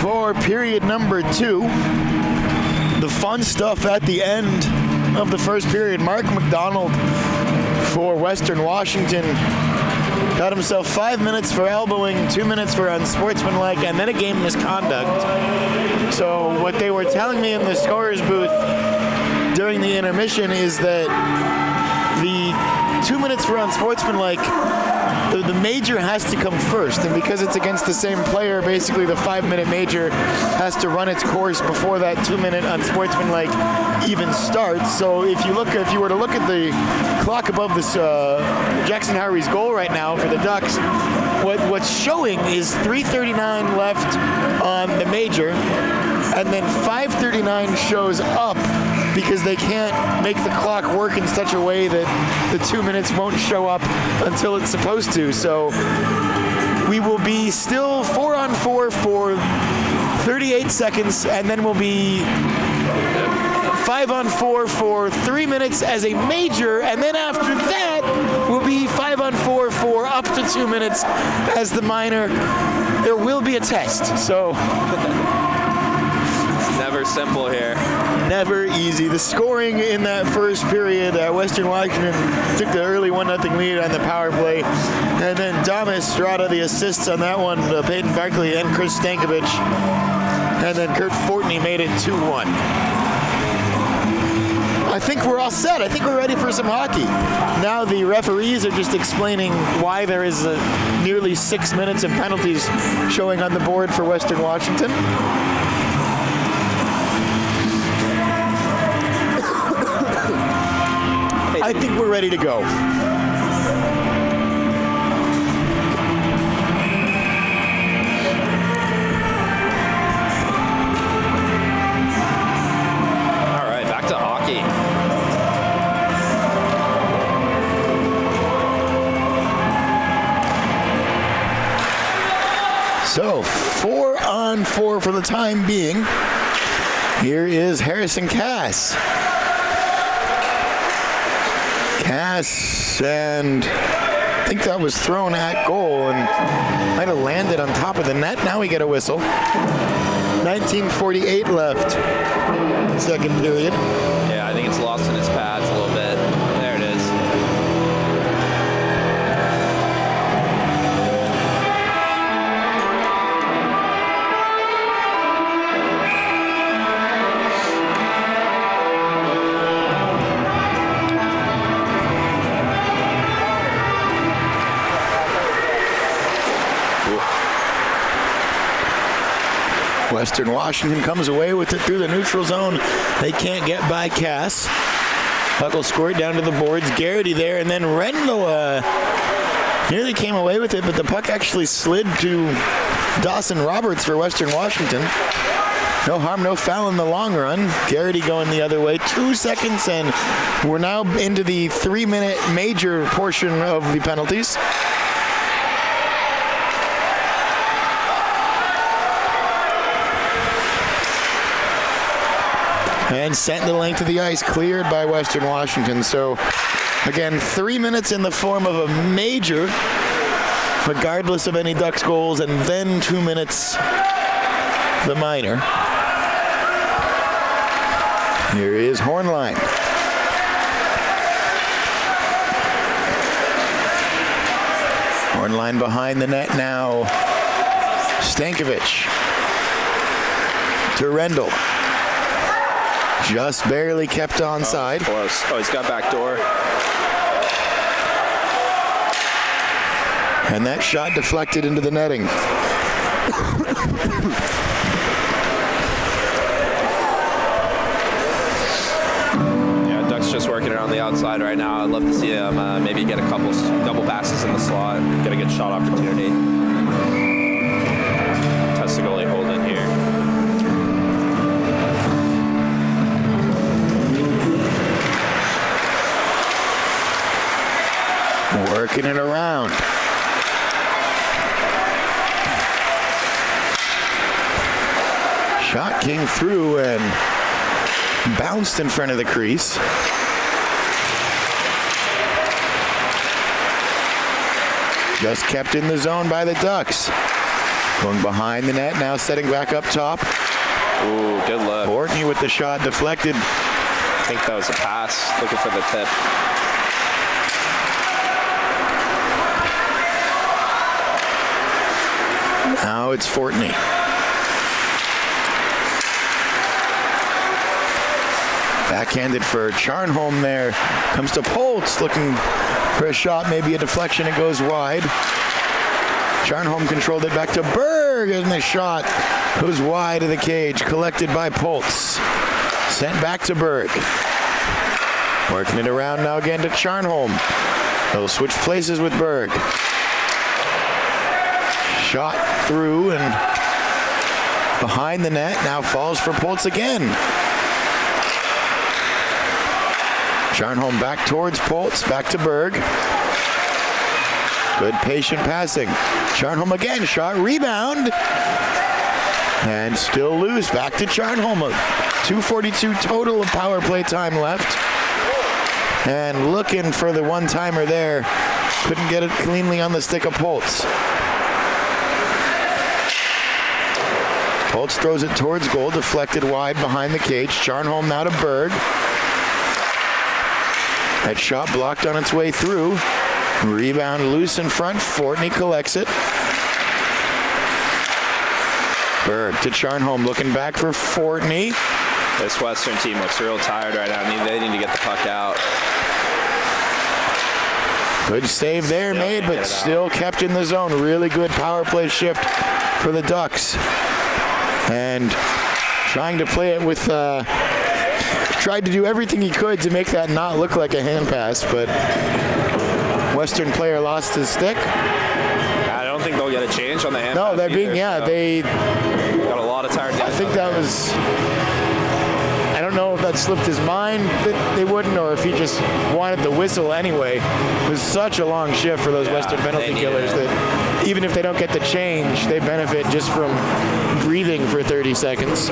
for period number 2. The fun stuff at the end of the first period. Mark McDonald for Western Washington got himself 5 minutes for elbowing, 2 minutes for unsportsmanlike, and then a game misconduct. So what they were telling me in the scorer's booth during the intermission is that the 2 minutes for unsportsmanlike, the major has to come first, and because it's against the same player, basically the 5-minute major has to run its course before that 2-minute unsportsmanlike even starts. So if you were to look at the clock above this Jackson Howery's goal right now for the Ducks, what's showing is 3:39 left on the major, and then 5:39 shows up because they can't make the clock work in such a way that the 2 minutes won't show up until it's supposed to. So we will be still 4-on-4 for 38 seconds, and then we'll be 5-on-4 for 3 minutes as a major, and then after that we'll be 5-on-4 for up to 2 minutes as the minor. There will be a test, so It's never simple here. never easy. The scoring in that first period, Western Washington took the early 1-0 lead on the power play, and then Dom Estrada, the assists on that one, Peyton Barkley and Chris Stankovic, and then Kurt Fortney made it 2-1. I think we're all set. I think we're ready for some hockey. Now the referees are just explaining why there is nearly 6 minutes of penalties showing on the board for Western Washington. I think we're ready to go. All right, back to hockey. So 4-on-4 for the time being. Here is Harrison Cass. And I think that was thrown at goal and might have landed on top of the net. Now we get a whistle. 19:48 left. Second period. Yeah, I think it's lost in his pads a little bit. There it is. Western Washington comes away with it through the neutral zone. They can't get by Cass. Puck will score it down to the boards. Garrity there, and then Rendell nearly came away with it, but the puck actually slid to Dawson Roberts for Western Washington. No harm, no foul in the long run. Garrity going the other way. 2 seconds, and we're now into the 3-minute major portion of the penalties. And sent the length of the ice, cleared by Western Washington. So, again, 3 minutes in the form of a major, regardless of any Ducks goals, and then 2 minutes the minor. Here is Hornline. Hornline behind the net now. Stankovic to Rendell. Just barely kept onside. Close. Oh, he's got back door. And that shot deflected into the netting. Yeah, Ducks just working it on the outside right now. I'd love to see him maybe get a couple double passes in the slot, get a good shot opportunity. Test the goalie hold in here. Working it around. Shot came through and bounced in front of the crease. Just kept in the zone by the Ducks. Going behind the net, now setting back up top. Ooh, good look. Fortney with the shot deflected. I think that was a pass. Looking for the tip. Now it's Fortney. Backhanded for Charnholm there. Comes to Poltz looking for a shot, maybe a deflection. It goes wide. Charnholm controlled it back to Berg, and the shot goes wide of the cage. Collected by Poltz. Sent back to Berg. Working it around now again to Charnholm. They'll switch places with Berg. Shot through and behind the net. Now falls for Poltz again. Charnholm back towards Poltz. Back to Berg. Good patient passing. Charnholm again. Shot. Rebound. And still loose. Back to Charnholm. 2:42 total of power play time left. And looking for the one-timer there. Couldn't get it cleanly on the stick of Poltz. Poltz throws it towards goal, deflected wide behind the cage. Charnholm now to Berg. That shot blocked on its way through. Rebound loose in front. Fortney collects it. Berg to Charnholm, looking back for Fortney. This Western team looks real tired right now. They need to get the puck out. Good save there made, but still kept in the zone. Really good power play shift for the Ducks. And trying to play it with, tried to do everything he could to make that not look like a hand pass, but Western player lost his stick. I don't think they'll get a change on the hand No, pass they're being, either, they got a lot of tired guys. I think that was, I don't know if that slipped his mind that they wouldn't, or if he just wanted the whistle anyway. It was such a long shift for those Western penalty killers that even if they don't get the change, they benefit just from breathing for 30 seconds.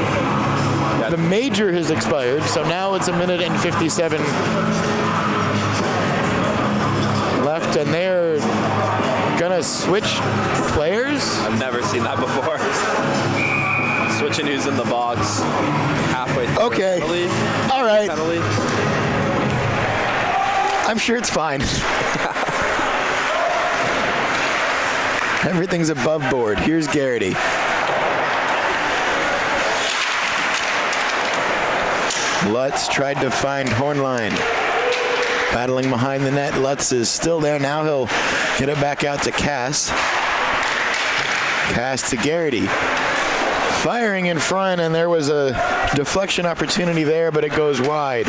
The major has expired, so now it's 1 minute and 57 left, and they're gonna switch players. I've never seen that before. Switching who's in the box halfway through. Okay. Penalty. All right. Penalty. I'm sure it's fine. Everything's above board. Here's Garrity. Lutz tried to find Hornline. Battling behind the net. Lutz is still there. Now he'll get it back out to Cass. Cass to Garrity. Firing in front, and there was a deflection opportunity there, but it goes wide.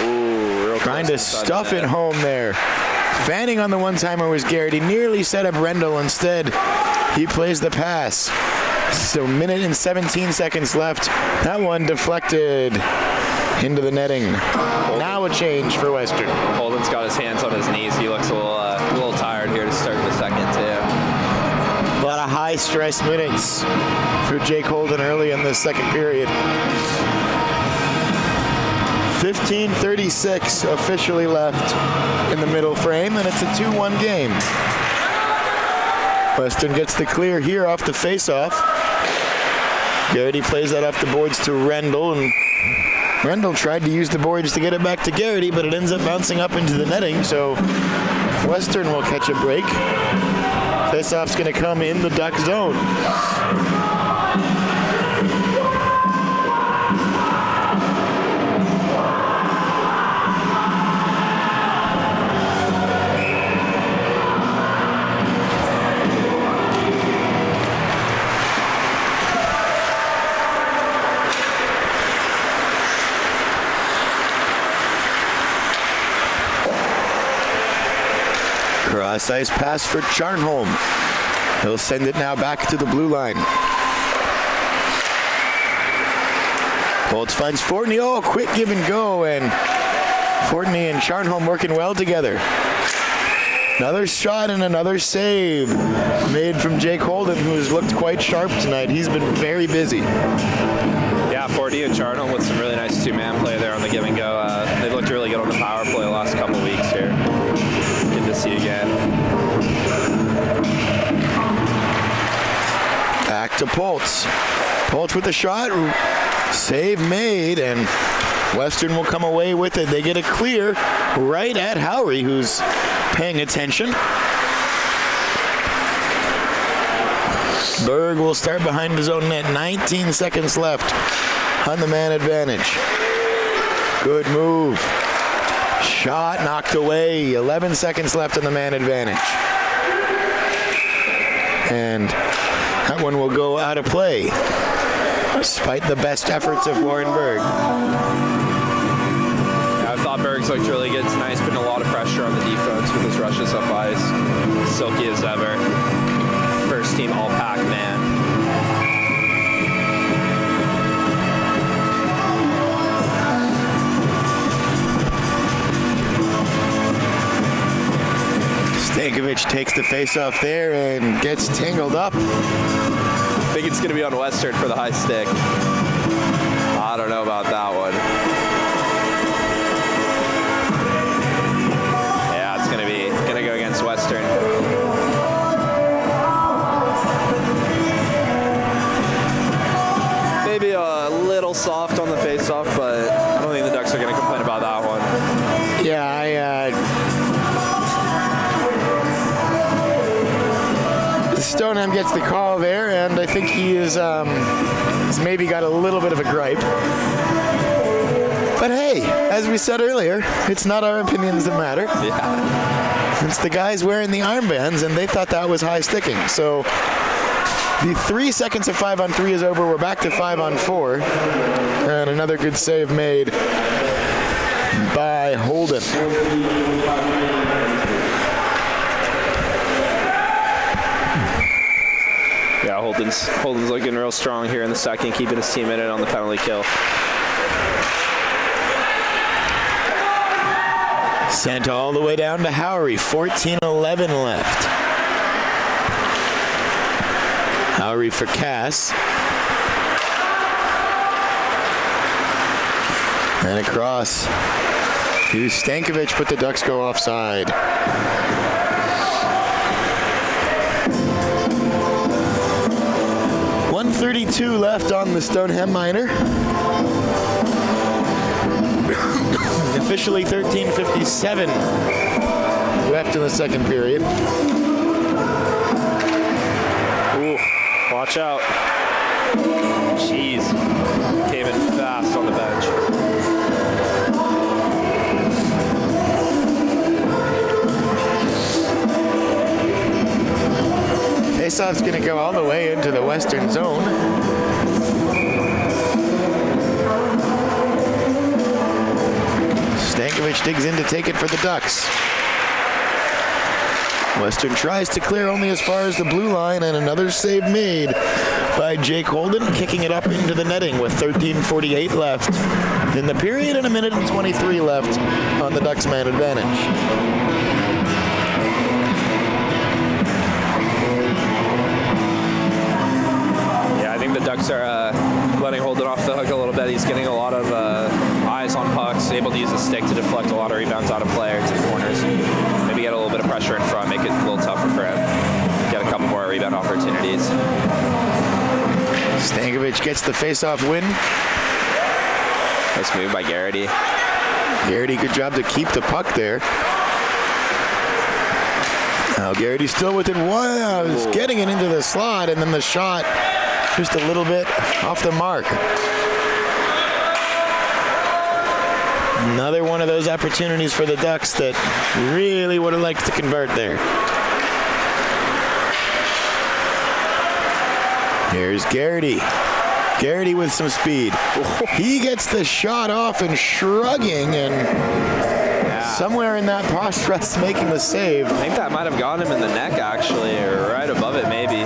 Ooh, real Trying to stuff it home there. Fanning on the one-timer was Garrity. Nearly set up Rendell. Instead, he plays the pass. So 1 minute and 17 seconds left. That one deflected into the netting. Now a change for Western. Holden's got his hands on his knees. He looks a little tired here to start the second, too. A lot of high-stress minutes for Jake Holden early in the second period. 15:36 officially left in the middle frame, and it's a 2-1 game. Western gets the clear here off the face-off. Garrity plays that off the boards to Rendell, and Rendell tried to use the boards to get it back to Garrity, but it ends up bouncing up into the netting, so Western will catch a break. Face-off's going to come in the Duck zone. Cross ice pass for Charnholm. He'll send it now back to the blue line. Poltz finds Fortney. Oh, quick give and go, and Fortney and Charnholm working well together. Another shot and another save made from Jake Holden, who has looked quite sharp tonight. He's been very busy. Yeah, Fortney and Charnholm with some really nice two-man play there on the give and go. They've looked really good on the power play the last couple weeks here. Good to see again. to Poltz. Poltz with the shot. Save made, and Western will come away with it. They get a clear right at Howry, who's paying attention. Berg will start behind his own net. 19 seconds left on the man advantage. Good move. Shot knocked away. 11 seconds left on the man advantage. And that one will go out of play, despite the best efforts of Warren Berg. I thought Berg's looked really good tonight. He's putting a lot of pressure on the defense with his rushes up ice. Silky as ever. First team all-pack man. Stankovic takes the faceoff there and gets tangled up. I think it's going to be on Western for the high stick. I don't know about that one. Yeah, it's going to go against Western. Maybe a little soft on the faceoff, but I don't think the Ducks are going to complain about that one. Yeah, Stoneham gets the call there, and I think he's maybe got a little bit of a gripe. But hey, as we said earlier, it's not our opinions that matter. Yeah. It's the guys wearing the armbands, and they thought that was high sticking. So the 3 seconds of 5-on-3 is over. We're back to 5-on-4. And another good save made by Holden. Yeah, Holden's looking real strong here in the second, keeping his team in it on the penalty kill. Sent all the way down to Howry. 14-11 left. Howry for Cass. And across to Stankovic, but the Ducks go offside. .132 left on the Stoneham Minor. Officially 13:57 left in the second period. Ooh, watch out. Jeez. Came in fast on the bench. Faceoff's going to go all the way into the Western zone. Stankovic digs in to take it for the Ducks. Western tries to clear only as far as the blue line, and another save made by Jake Holden, kicking it up into the netting with 13:48 left in the period and 1:23 left on the Ducks man advantage. The Ducks are letting Holden off the hook a little bit. He's getting a lot of eyes on pucks, able to use his stick to deflect a lot of rebounds out of play or to the corners. Maybe get a little bit of pressure in front, make it a little tougher for him. Get a couple more rebound opportunities. Stankovic gets the face-off win. Nice move by Garrity. Garrity, good job to keep the puck there. Now Garrity still with it. Wow, he's getting it into the slot, and then the shot just a little bit off the mark. Another one of those opportunities for the Ducks that really would have liked to convert there. Here's Garrity. Garrity with some speed. He gets the shot off and shrugging, and somewhere in that process making the save. I think that might have gotten him in the neck, actually, or right above it, maybe.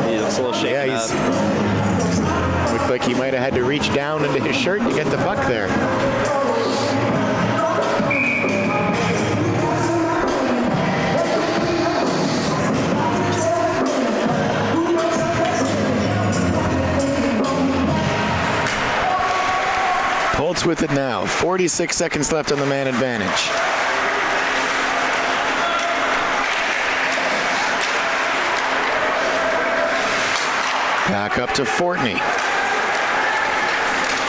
He looks a little shaken up. Looked like he might have had to reach down into his shirt to get the puck there. Poltz with it now. 46 seconds left on the man advantage. Back up to Fortney.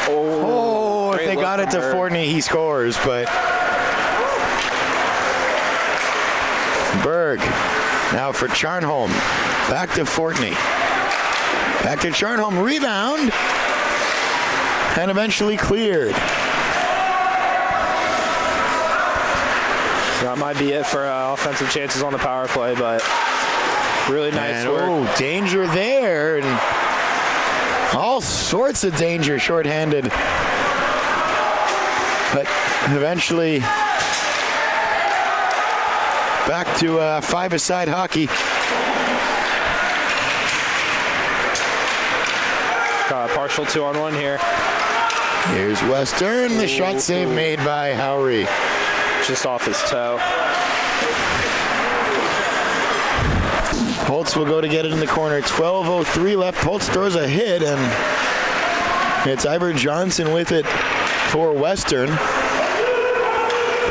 Oh, If they got it to Fortney, he scores, but Berg now for Charnholm. Back to Fortney. Back to Charnholm. Rebound. And eventually cleared. That might be it for offensive chances on the power play, but really nice work. Oh, danger there. And all sorts of danger shorthanded. But eventually back to five-a-side hockey. Partial 2-on-1 here. Here's Western. The shot save made by Howry. Just off his toe. Holtz will go to get it in the corner. 12:03 left. Holtz throws a hit, and it's Ivor Johnson with it for Western.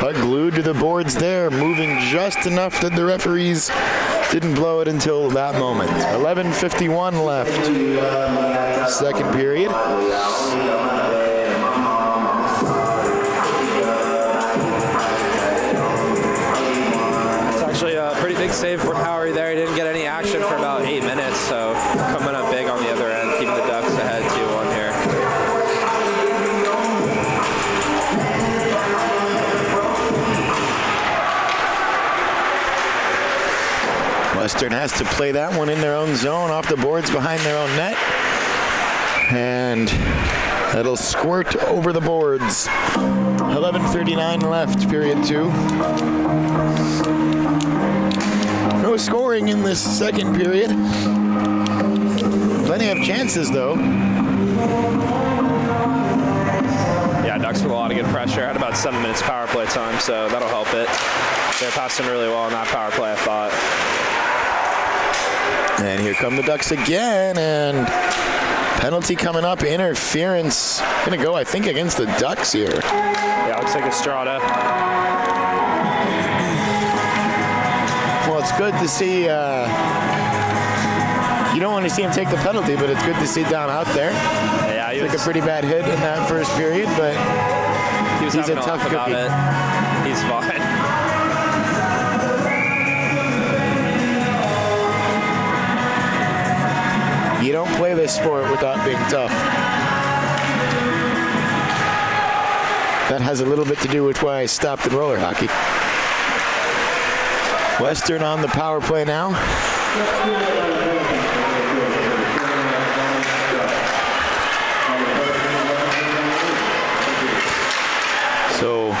Puck glued to the boards there, moving just enough that the referees didn't blow it until that moment. 11:51 left. Second period. It's actually a pretty big save from Howry there. He didn't get any action for about 8 minutes, so coming up big on the other end, keeping the Ducks ahead 2-1 here. Western has to play that one in their own zone, off the boards behind their own net. And it'll squirt over the boards. 11:39 left, period 2. No scoring in this second period. Plenty of chances, though. Yeah, Ducks with a lot of good pressure. Had about 7 minutes power play time, so that'll help it. They're passing really well on that power play, I thought. And here come the Ducks again, and penalty coming up. Interference gonna go, I think, against the Ducks here. Yeah, looks like Estrada. Well, it's good to see. You don't want to see him take the penalty, but it's good to see down out there. Yeah, he Took was a pretty bad hit in that first period, but he was he's a having tough laugh about cookie. it. He's fine. You don't play this sport without being tough. That has a little bit to do with why I stopped in roller hockey. Western on the power play now. So,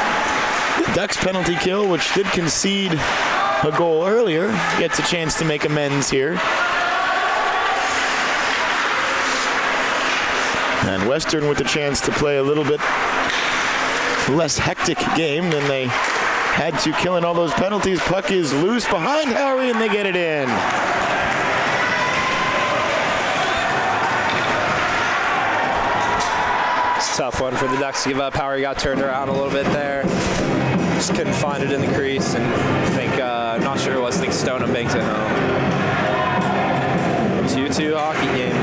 the Ducks penalty kill, which did concede a goal earlier, gets a chance to make amends here. And Western with the chance to play a little bit less hectic game than they had to, killing all those penalties. Puck is loose behind Howry, and they get it in. It's a tough one for the Ducks to give up. Howry got turned around a little bit there. Just couldn't find it in the crease, and I think, not sure it was, I think Stoneham banked it home. 2-2 hockey game.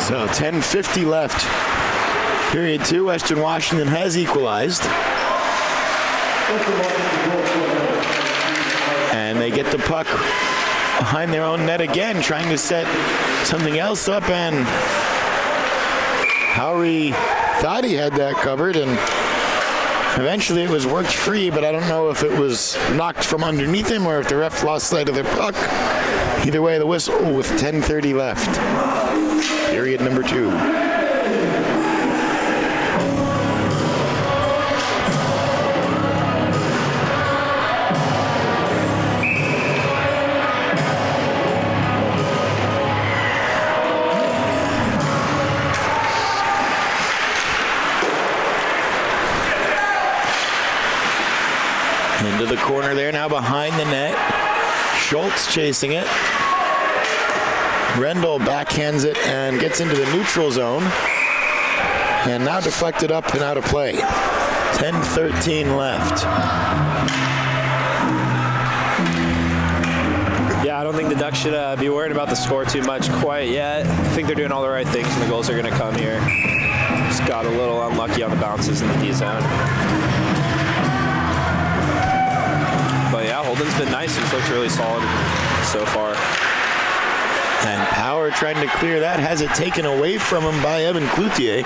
So 10:50 left. Period 2. Western Washington has equalized. And they get the puck behind their own net again, trying to set something else up, and Howry thought he had that covered, and eventually it was worked free, but I don't know if it was knocked from underneath him or if the ref lost sight of the puck. Either way, the whistle with 10:30 left. Period number 2. Into the corner there, now behind the net. Schultz chasing it. Rendell backhands it and gets into the neutral zone. And now deflected up and out of play. 10-13 left. Yeah, I don't think the Ducks should be worried about the score too much quite yet. I think they're doing all the right things, and the goals are going to come here. Just got a little unlucky on the bounces in the D zone. But yeah, Holden's been nice. He's looked really solid so far. And Power trying to clear that, has it taken away from him by Evan Cloutier.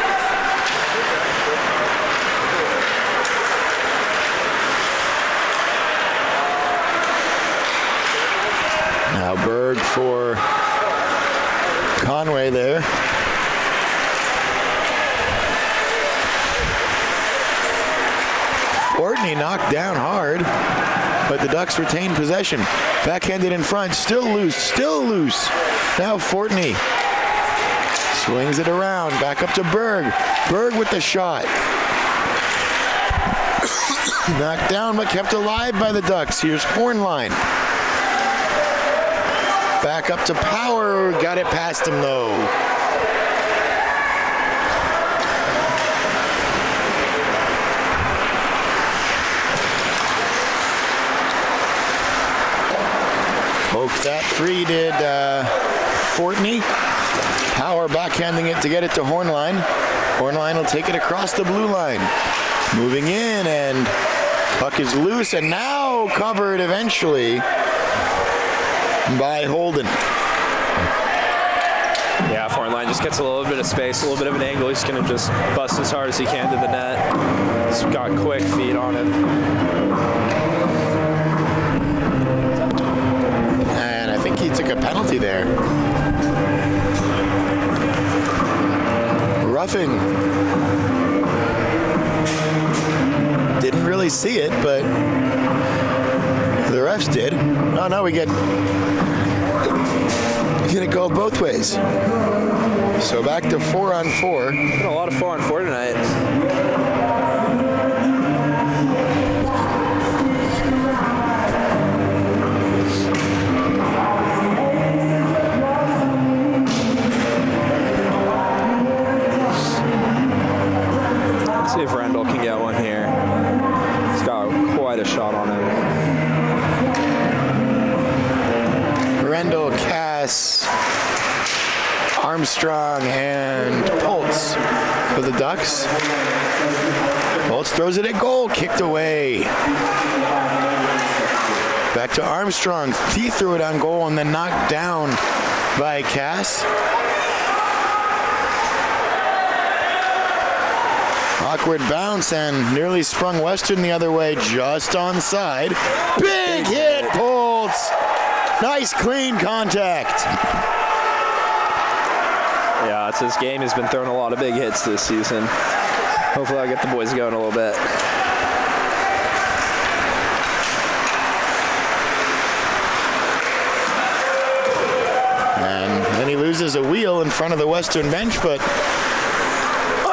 Now Berg for Conway there. Fortney knocked down hard, but the Ducks retain possession. Backhanded in front, still loose, still loose. Now Fortney swings it around, back up to Berg. Berg with the shot. Knocked down but kept alive by the Ducks. Here's Hornline. Back up to Power, got it past him though. Poked that free did Fortney. Power backhanding it to get it to Hornline. Hornline will take it across the blue line. Moving in and puck is loose and now covered eventually by Holden. Yeah, Hornline just gets a little bit of space, a little bit of an angle. He's going to just bust as hard as he can to the net. He's got quick feet on it. And I think he took a penalty there. Roughing. Didn't really see it, but the refs did. Oh no, we get it called both ways. So back to 4-on-4. Been a lot of 4-on-4 tonight. Let's see if Rendell can get one here. He's got quite a shot on him. Rendell, Cass, Armstrong, and Pultz for the Ducks. Pultz throws it at goal, kicked away. Back to Armstrong. He threw it on goal and then knocked down by Cass. Awkward bounce and nearly sprung Western the other way, just onside. Big hit, Pultz. Nice clean contact. Yeah, it's his game. He's been throwing a lot of big hits this season. Hopefully I'll get the boys going a little bit. And then he loses a wheel in front of the Western bench, but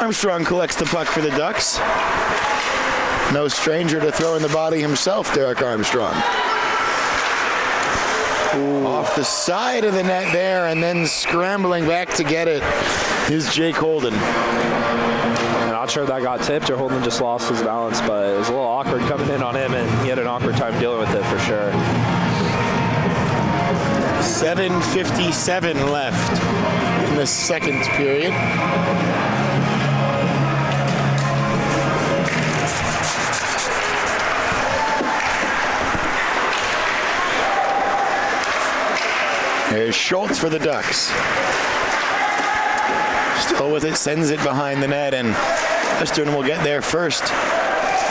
Armstrong collects the puck for the Ducks. No stranger to throwing the body himself, Derek Armstrong. Ooh. Off the side of the net there, and then scrambling back to get it is Jake Holden. I'm not sure if that got tipped or Holden just lost his balance, but it was a little awkward coming in on him, and he had an awkward time dealing with it for sure. 7:57 left in the second period. There's Schultz for the Ducks. Still with it, sends it behind the net, and Western will get there first.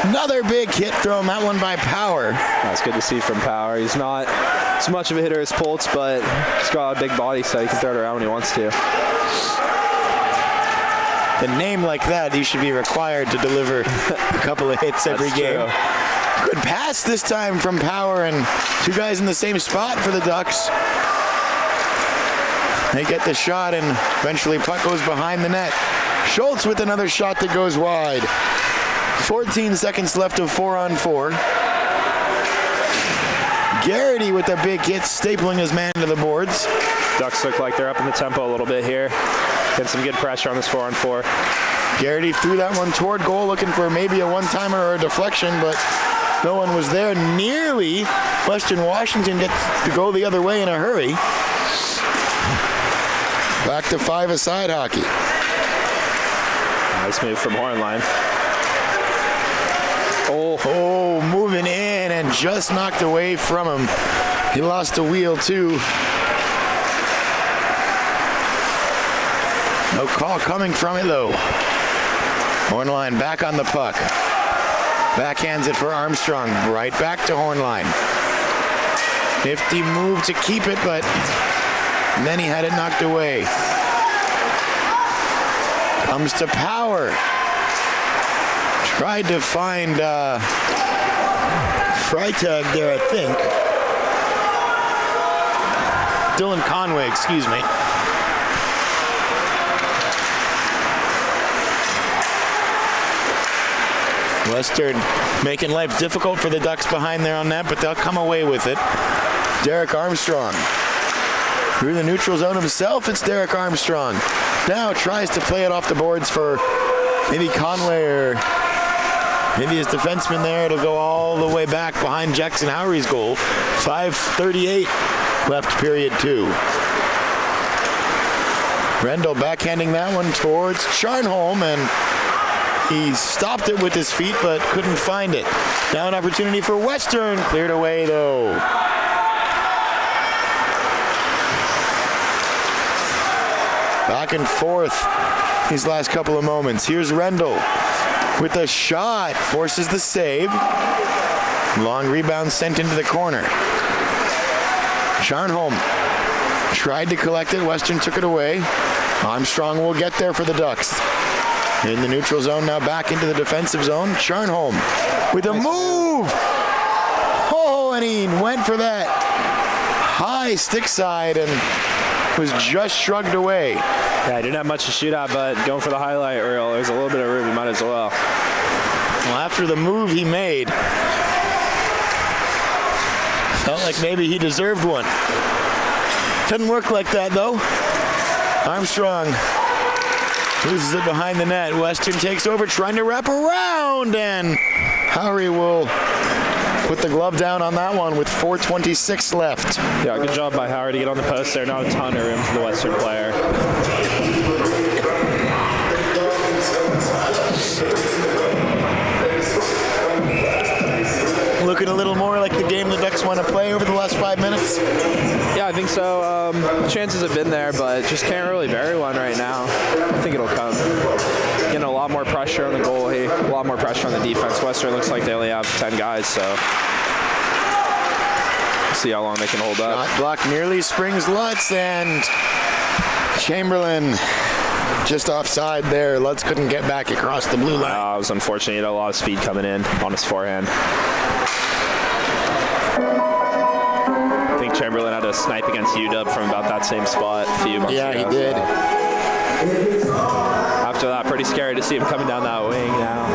Another big hit thrown, that one by Power. That's good to see from Power. He's not as much of a hitter as Pultz, but he's got a big body, so he can throw it around when he wants to. A name like that, he should be required to deliver a couple of hits every game. True. Good pass this time from Power, and two guys in the same spot for the Ducks. They get the shot, and eventually puck goes behind the net. Schultz with another shot that goes wide. 14 seconds left of 4-on-4. Garrity with a big hit, stapling his man to the boards. Ducks look like they're up in the tempo a little bit here. Getting some good pressure on this 4-on-4. Garrity threw that one toward goal, looking for maybe a one-timer or a deflection, but no one was there. Nearly Western Washington gets to go the other way in a hurry. Back to 5-a-side hockey. Nice move from Hornline. Oh, moving in and just knocked away from him. He lost a wheel too. No call coming from it though. Hornline back on the puck. Backhands it for Armstrong. Right back to Hornline. Nifty move to keep it, but then he had it knocked away. Comes to Power. Tried to find Freitag there, I think. Dylan Conway, excuse me. Western making life difficult for the Ducks behind there on that, but they'll come away with it. Derek Armstrong. Through the neutral zone himself, it's Derek Armstrong. Now tries to play it off the boards for maybe Conway or maybe his defenseman there to go all the way back behind Jackson Howery's goal. 5:38 left period 2. Rendell backhanding that one towards Charnholm, and he stopped it with his feet but couldn't find it. Now an opportunity for Western, cleared away though. Back and forth these last couple of moments. Here's Rendell with a shot, forces the save. Long rebound sent into the corner. Charnholm tried to collect it. Western took it away. Armstrong will get there for the Ducks. In the neutral zone, now back into the defensive zone. Charnholm with a move. Oh, and he went for that high stick side and was just shrugged away. Yeah, I didn't have much to shoot at, but going for the highlight reel, there's a little bit of room, you might as well. Well, after the move he made, felt like maybe he deserved one. Doesn't work like that, though. Armstrong loses it behind the net. Western takes over, trying to wrap around, and Howery will put the glove down on that one with 4:26 left. Yeah, good job by Howard to get on the post there. Not a ton of room for the Western player. Looking a little more like the game the Ducks want to play over the last 5 minutes. Yeah, I think so. Chances have been there, but just can't really bury one right now. I think it'll come. Getting a lot more pressure on the goalie, a lot more pressure on the defense. Western looks like they only have 10 guys, so see how long they can hold up. Shot block nearly springs Lutz, and Chamberlain just offside there. Lutz couldn't get back across the blue line. It was unfortunate. He had a lot of speed coming in on his forehand. I think Chamberlain had a snipe against UW from about that same spot a few months ago. Yeah, he did. After that, pretty scary to see him coming down that wing now.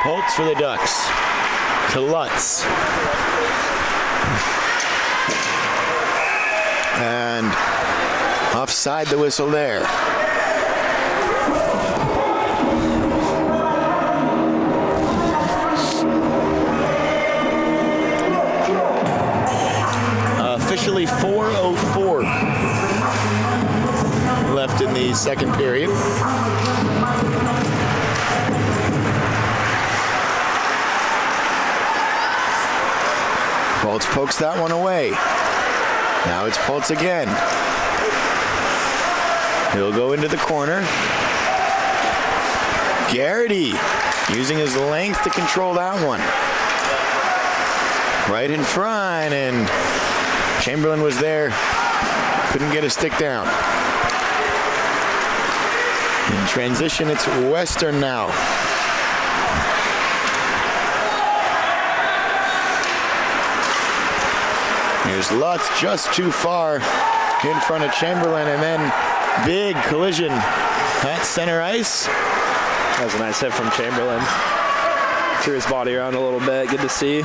Holtz for the Ducks. To Lutz. And offside the whistle there. Officially 4:04 left in the second period. Pultz pokes that one away. Now it's Pultz again. He'll go into the corner. Garrity using his length to control that one. Right in front, and Chamberlain was there. Couldn't get a stick down. In transition, it's Western now. Here's Lutz, just too far in front of Chamberlain, and then big collision at center ice. That was a nice hit from Chamberlain. Threw his body around a little bit. Good to see.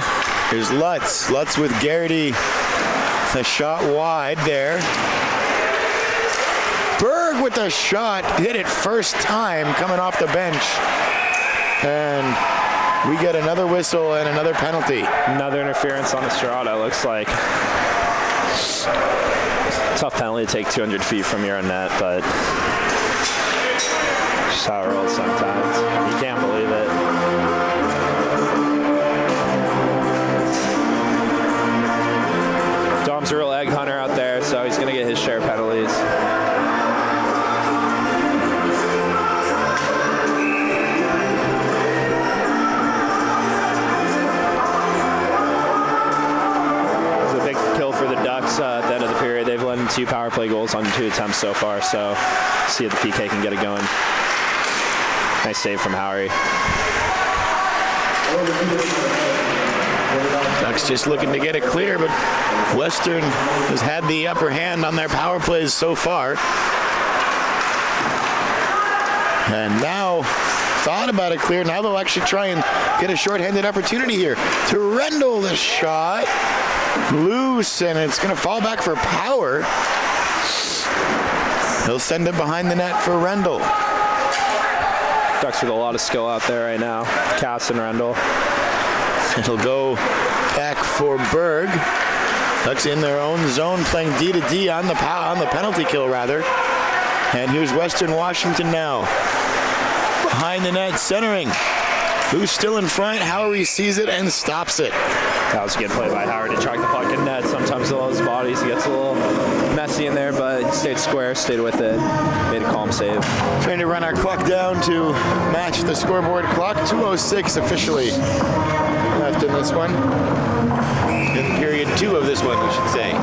Here's Lutz. Lutz with Garrity. A shot wide there. Berg with the shot. Hit it first time coming off the bench. And we get another whistle and another penalty. Another interference on Estrada, looks like. Tough penalty to take 200 feet from your own net, but just how it rolls sometimes. You can't believe it. Dom's a real egg hunter out there, so he's going to get his share of penalties. For the Ducks at the end of the period. They've led in 2 power play goals on 2 attempts so far, so see if the PK can get it going. Nice save from Howery. Ducks just looking to get it clear, but Western has had the upper hand on their power plays so far. And now thought about it clear. Now they'll actually try and get a shorthanded opportunity here. To Rendell, the shot. Loose, and it's going to fall back for Power. He'll send it behind the net for Rendell. Ducks with a lot of skill out there right now. Cass and Rendell. It'll go back for Berg. Ducks in their own zone, playing D to D on the penalty kill, rather. And here's Western Washington now. Behind the net, centering. Who's still in front? Howery sees it and stops it. That was a good play by Howard to track the puck in net. Sometimes with all his bodies, he gets a little messy in there, but he stayed square, stayed with it, made a calm save. Trying to run our clock down to match the scoreboard clock. 2:06 officially left in this one. In period 2 of this one, we should say.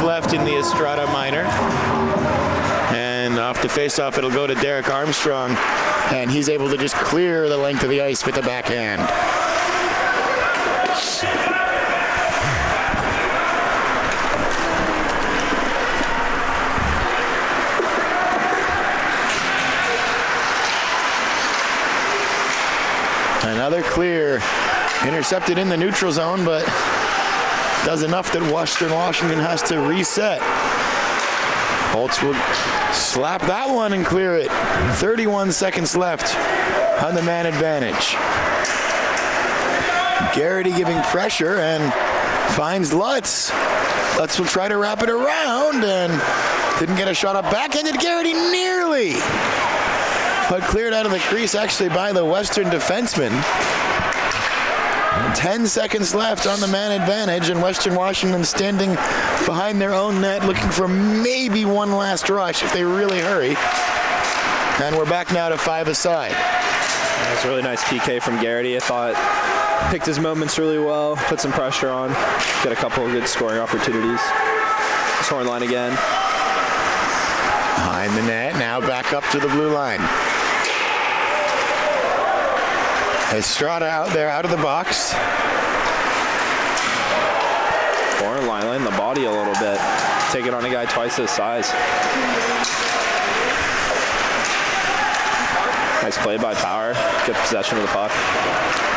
Left in the Estrada minor. And off the faceoff, it'll go to Derek Armstrong. And he's able to just clear the length of the ice with the backhand. Another clear. Intercepted in the neutral zone, but does enough that Western Washington has to reset. Holtz will slap that one and clear it. 31 seconds left on the man advantage. Garrity giving pressure and finds Lutz. Lutz will try to wrap it around and didn't get a shot up. Backhanded Garrity nearly, but cleared out of the crease actually by the Western defenseman. 10 seconds left on the man advantage, and Western Washington standing behind their own net looking for maybe one last rush if they really hurry. And we're back now to 5 aside. That was a really nice PK from Garrity. I thought picked his moments really well, put some pressure on, get a couple of good scoring opportunities. Scoring line again. Behind the net, now back up to the blue line. Estrada out there, out of the box. Foreign line the body a little bit. Take it on a guy twice his size. Nice play by Power. Good possession of the puck.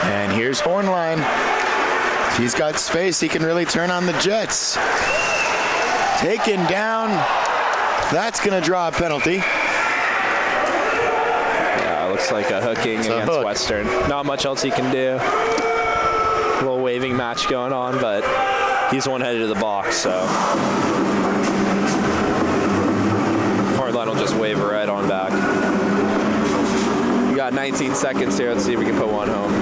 And here's Hornline. He's got space. He can really turn on the Jets. Taken down. That's going to draw a penalty. Looks like a hooking against Western. Not much else he can do. A little waving match going on, but he's one headed to the box, so Hardline will just wave right on back. We got 19 seconds here. Let's see if we can put one home.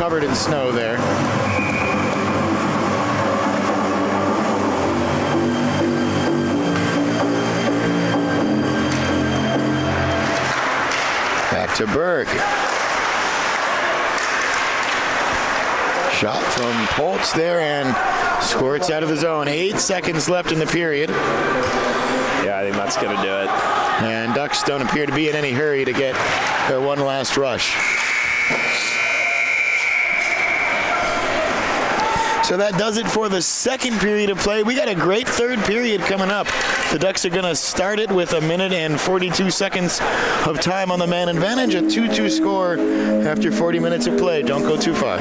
covered in snow there. Back to Berg. Shot from Poltz there and squirts out of the zone. 8 seconds left in the period. Yeah, I think that's going to do it. And Ducks don't appear to be in any hurry to get their one last rush. So that does it for the second period of play. We got a great third period coming up. The Ducks are going to start it with 1 minute and 42 seconds of time on the man advantage. A 2-2 score after 40 minutes of play. Don't go too far.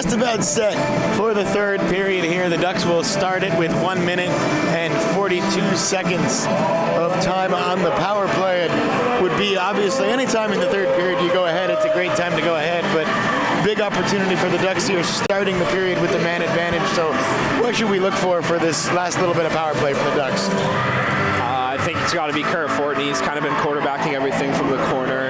just about set for the third period here. The Ducks will start it with 1 minute and 42 seconds of time on the power play. It would be obviously any time in the third period you go ahead, it's a great time to go ahead, but big opportunity for the Ducks here starting the period with the man advantage. So what should we look for this last little bit of power play from the Ducks? I think it's got to be Kurt Fortney. He's kind of been quarterbacking everything from the corner.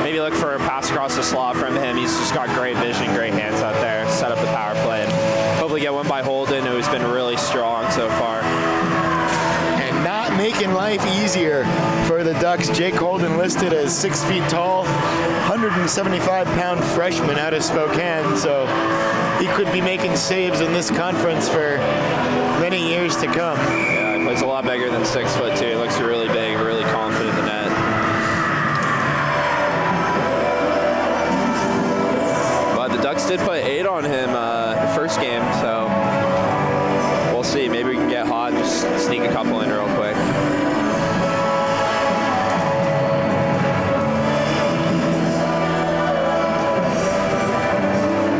Maybe look for a pass across the slot from him. He's just got great vision, great hands out there. Set up the power play and hopefully get one by Holden, who's been really strong so far. And not making life easier for the Ducks. Jake Holden listed as 6 feet tall, 175-pound freshman out of Spokane. So he could be making saves in this conference for many years to come. Yeah, he plays a lot bigger than 6 foot too. He looks really big, really confident in the net. But the Ducks did put 8 on him the first game, so we'll see. Maybe we can get hot and just sneak a couple in real quick.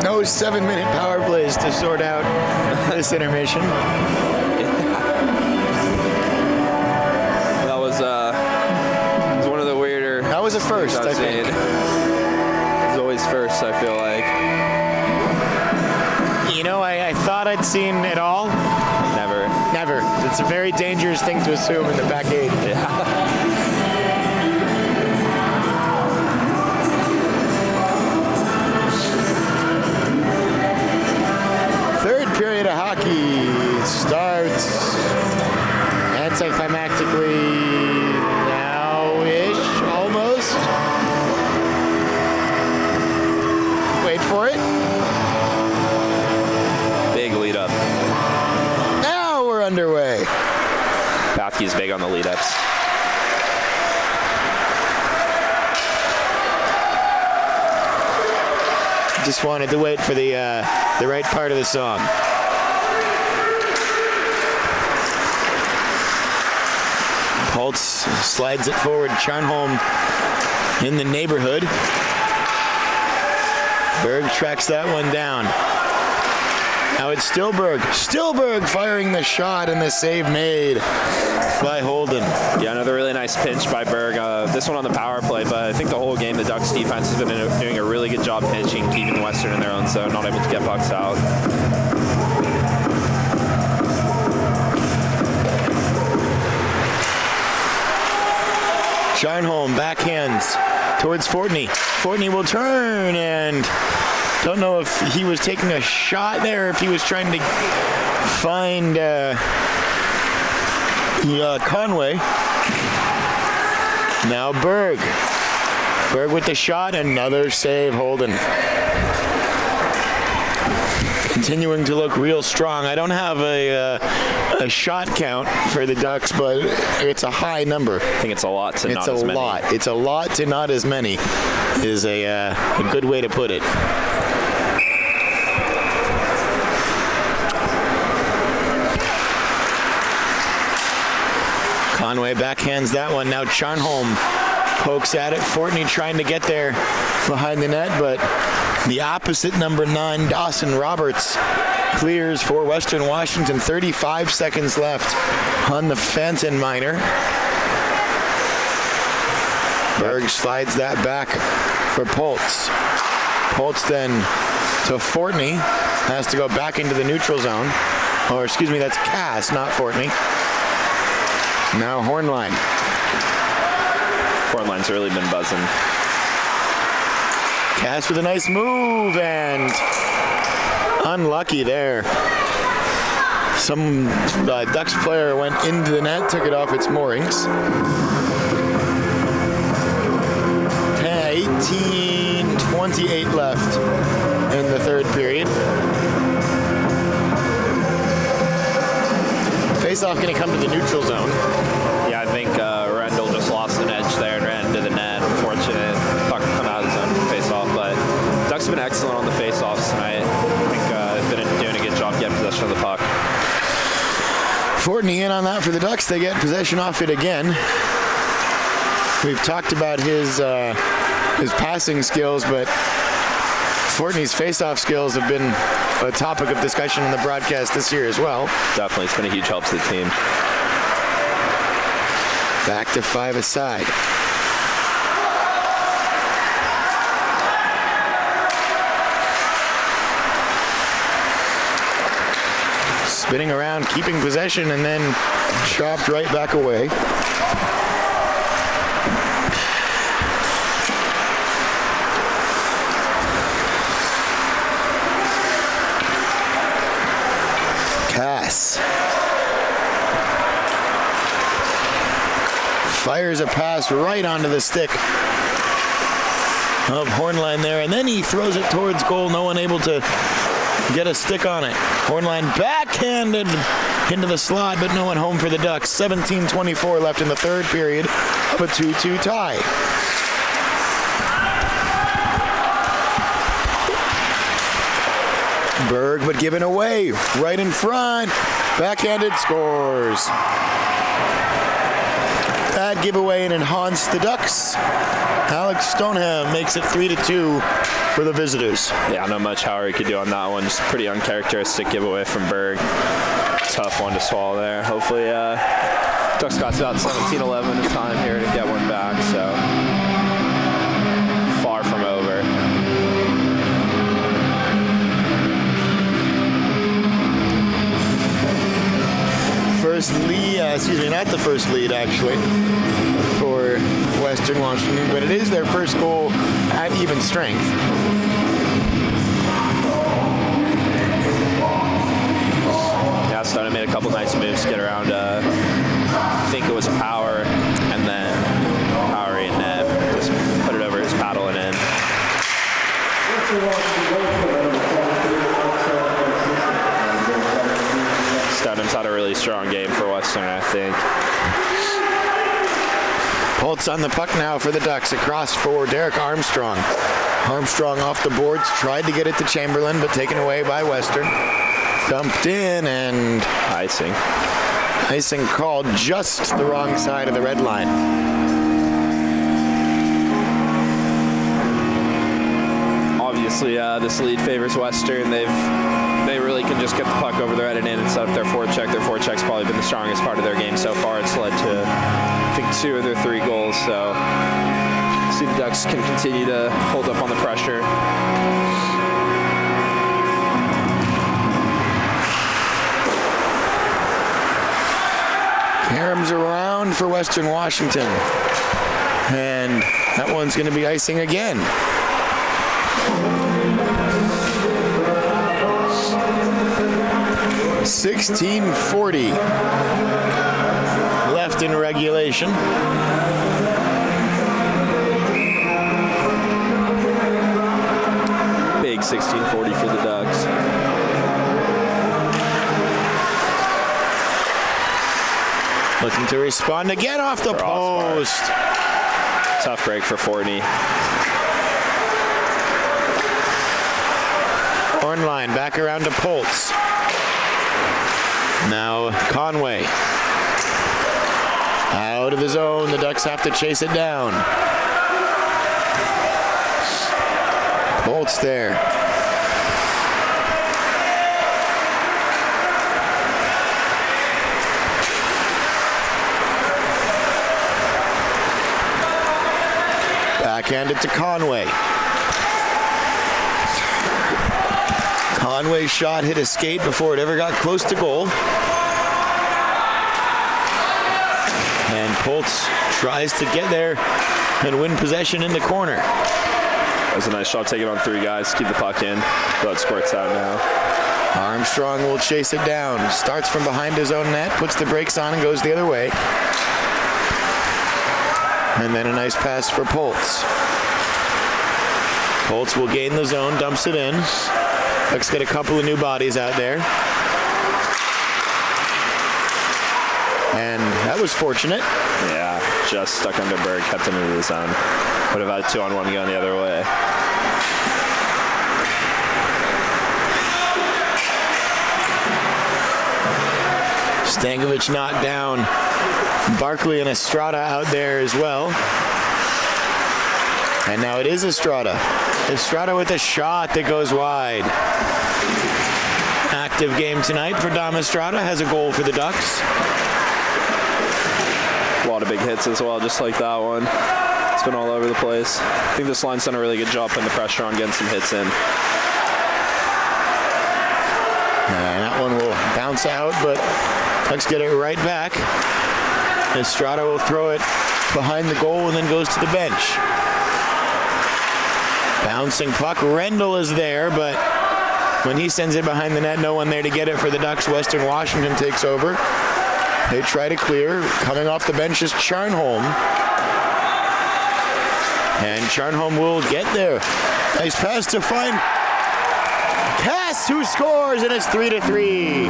No 7-minute power plays to sort out this intermission. That was one of the weirder. That was a first, I think. It's always first, I feel like. You know, I thought I'd seen it all. Never. Never. It's a very dangerous thing to assume in the back 8. Yeah. Third period of hockey starts anticlimactically now-ish, almost. Wait for it. Big lead up. Now we're underway. Bathke's big on the lead ups. Just wanted to wait for the right part of the song. Holtz slides it forward. Charnholm in the neighborhood. Berg tracks that one down. Now it's Stillberg. Stillberg firing the shot and the save made by Holden. Yeah, another really nice pinch by Berg. This one on the power play, but I think the whole game the Ducks defense has been doing a really good job pinching, keeping Western in their own zone, not able to get pucks out. Charnholm backhands towards Fortney. Fortney will turn and don't know if he was taking a shot there or if he was trying to find Conway. Now Berg. Berg with the shot, another save, Holden. Continuing to look real strong. I don't have a shot count for the Ducks, but it's a high number. I think it's a lot to not as many. It's a lot to not as many is a good way to put it. Conway backhands that one. Now Charnholm pokes at it. Fortney trying to get there behind the net, but the opposite number 9, Dawson Roberts, clears for Western Washington. 35 seconds left on the Fenton minor. Berg slides that back for Poltz. Poltz then to Fortney. Has to go back into the neutral zone. Or excuse me, that's Cass, not Fortney. Now Hornline. Hornline's really been buzzing. Cass with a nice move and unlucky there. Some Ducks player went into the net, took it off its moorings. 18:28 left in the third period. Face-off going to come to the neutral zone. Yeah, I think Rendell just lost an edge there and ran into the net. Unfortunate. Puck come out of the zone for face-off, but Ducks have been excellent on the face-offs tonight. I think they've been doing a good job getting possession of the puck. Fortney in on that for the Ducks. They get possession off it again. We've talked about his passing skills, but Fortney's face-off skills have been a topic of discussion in the broadcast this year as well. Definitely, it's been a huge help to the team. Back to 5-a-side. Spinning around, keeping possession, and then chopped right back away. Cass fires a pass right onto the stick of Hornline there, and then he throws it towards goal. No one able to get a stick on it. Hornline backhanded into the slot, but no one home for the Ducks. 17:24 left in the third period of a 2-2 tie. Berg, but given away right in front. Backhanded, scores. Bad giveaway and enhance the Ducks. Alex Stoneham makes it 3-2 for the visitors. Yeah, not much Howard could do on that one. Just pretty uncharacteristic giveaway from Berg. Tough one to swallow there. Hopefully, Ducks got about 17-11 of time here to get one back, so far from over. First lead, not the first lead actually, for Western Washington, but it is their first goal at even strength. Yeah, Stoneham made a couple nice moves to get around, I think it was a power, and then Power and net, just put it over his paddle and in. Stoneham's had a really strong game for Western, I think. Holtz on the puck now for the Ducks, across for Derek Armstrong. Armstrong off the boards, tried to get it to Chamberlain, but taken away by Western. Dumped in, and Icing. icing called just the wrong side of the red line. Obviously, this lead favors Western. They really can just get the puck over the red and in and set up their forecheck. Their forecheck's probably been the strongest part of their game so far. It's led to, I think, 2 of their 3 goals. So, see the Ducks can continue to hold up on the pressure. Harem's around for Western Washington. And that one's going to be icing again. $16:40 left in regulation. Big 16-40 for the Ducks. Looking to respond again off the post. Tough break for Fortney. Hornline back around to Poltz. Now Conway. Out of the zone. The Ducks have to chase it down. Poltz there. Backhanded to Conway. Conway's shot hit a skate before it ever got close to goal. And Poltz tries to get there and win possession in the corner. That was a nice shot taken on 3 guys. Keep the puck in. Blood squirts out now. Armstrong will chase it down. Starts from behind his own net, puts the brakes on and goes the other way. And then a nice pass for Poltz. Poltz will gain the zone, dumps it in. Ducks get a couple of new bodies out there. And that was fortunate. Yeah, just stuck under Berg, kept him into the zone. Would have had a 2-on-1 going the other way. Stankovic knocked down. Barkley and Estrada out there as well. And now it is Estrada. Estrada with a shot that goes wide. Active game tonight for Dom Estrada, has a goal for the Ducks. A lot of big hits as well, just like that one. It's been all over the place. I think this line's done a really good job putting the pressure on, getting some hits in. And that one will bounce out, but Ducks get it right back. Estrada will throw it behind the goal and then goes to the bench. Bouncing puck. Rendell is there, but when he sends it behind the net, no one there to get it for the Ducks. Western Washington takes over. They try to clear. Coming off the bench is Charnholm. And Charnholm will get there. Nice pass to find Cass, who scores, and it's 3-3.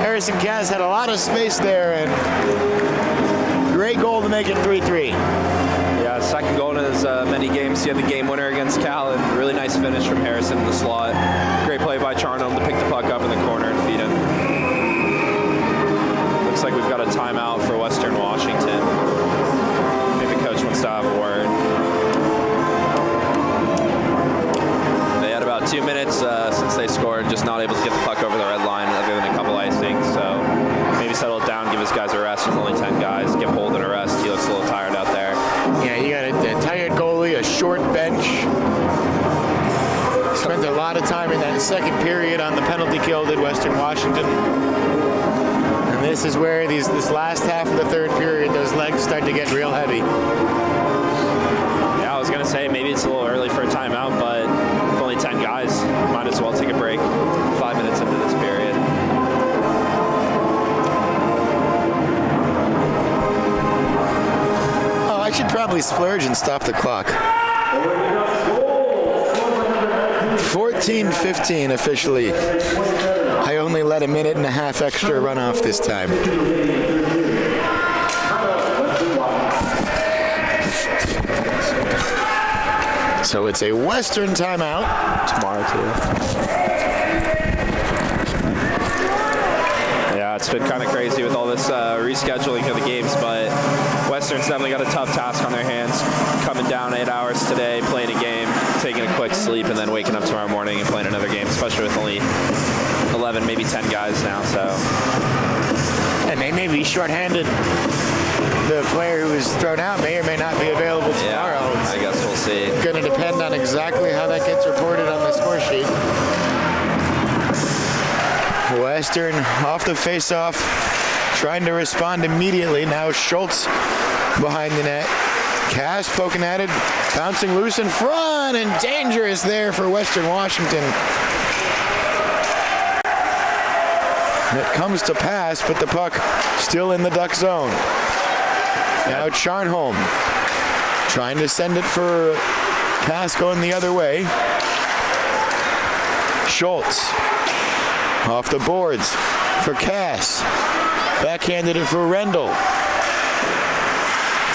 Harrison Cass had a lot of space there, and great goal to make it 3-3. Yeah, second goal in as many games. He had the game winner against Cal, and really nice finish from Harrison in the slot. Great play by Charnholm to pick the puck up in the corner and feed him. Looks like we've got a timeout for Western Washington. I think the coach wants to have a word. They had about 2 minutes since they scored, just not able to get the puck over the red line other than a couple icings. So maybe settle it down, give his guys a rest. There's only 10 guys. Give Holden a rest. He looks a little tired out there. Yeah, you got a tired goalie, a short bench. Spent a lot of time in that second period on the penalty kill at Western Washington. And this is where this last half of the third period, those legs start to get real heavy. Yeah, I was going to say maybe it's a little early for a timeout, but with only 10 guys, might as well take a break 5 minutes into this period. Oh, I should probably splurge and stop the clock. 14:15 officially. I only let a minute and a half extra run off this time. So it's a Western timeout. Tomorrow, too. Yeah, it's been kind of crazy with all this rescheduling of the games, but Western's definitely got a tough task on their hands. Coming down 8 hours today, playing a game, taking a quick sleep, and then waking up tomorrow morning and playing another game, especially with only 11, maybe 10 guys now. So, and they may be shorthanded. The player who was thrown out may or may not be available tomorrow. Yeah, I guess we'll see. It's going to depend on exactly how that gets reported on the score sheet. Western off the face-off, trying to respond immediately. Now Schultz behind the net. Cass poking at it, bouncing loose in front, and dangerous there for Western Washington. It comes to pass, but the puck still in the Duck zone. Now Charnholm trying to send it for Cass going the other way. Schultz off the boards for Cass. Backhanded it for Rendell.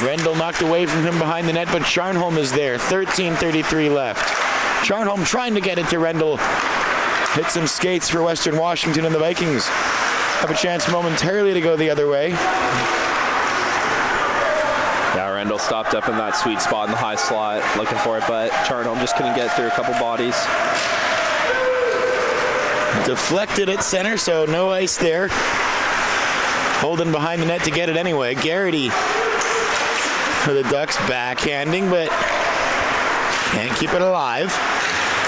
Rendell knocked away from him behind the net, but Charnholm is there. 13:33 left. Charnholm trying to get it to Rendell. Hit some skates for Western Washington, and the Vikings have a chance momentarily to go the other way. Yeah, Rendell stopped up in that sweet spot in the high slot, looking for it, but Charnholm just couldn't get through a couple bodies. Deflected at center, so no ice there. Holden behind the net to get it anyway. Garrity for the Ducks, backhanding, but can't keep it alive.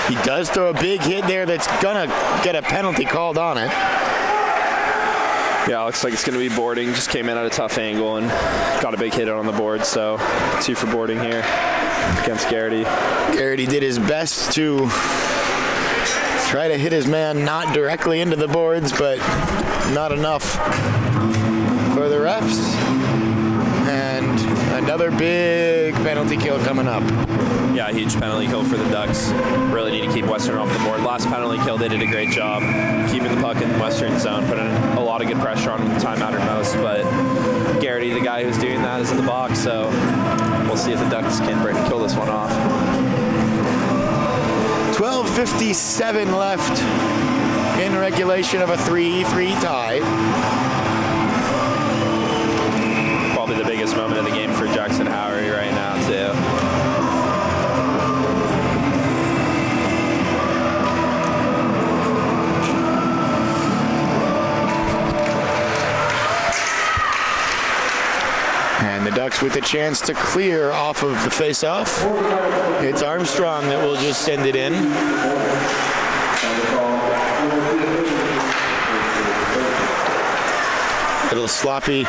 He does throw a big hit there that's gonna get a penalty called on it. Yeah, looks like it's going to be boarding. Just came in at a tough angle and got a big hit on the board, so 2 for boarding here against Garrity. Garrity did his best to try to hit his man not directly into the boards, but not enough for the refs. And another big penalty kill coming up. Yeah, huge penalty kill for the Ducks. Really need to keep Western off the board. Last penalty kill, they did a great job keeping the puck in Western zone, putting a lot of good pressure on the time outer most. But Garrity, the guy who's doing that, is in the box, so we'll see if the Ducks can kill this one off. 12:57 left in regulation of a 3-3 tie. Probably the biggest moment of the game for Jackson Howery right now, too. And the Ducks with the chance to clear off of the face-off. It's Armstrong that will just send it in. Little sloppy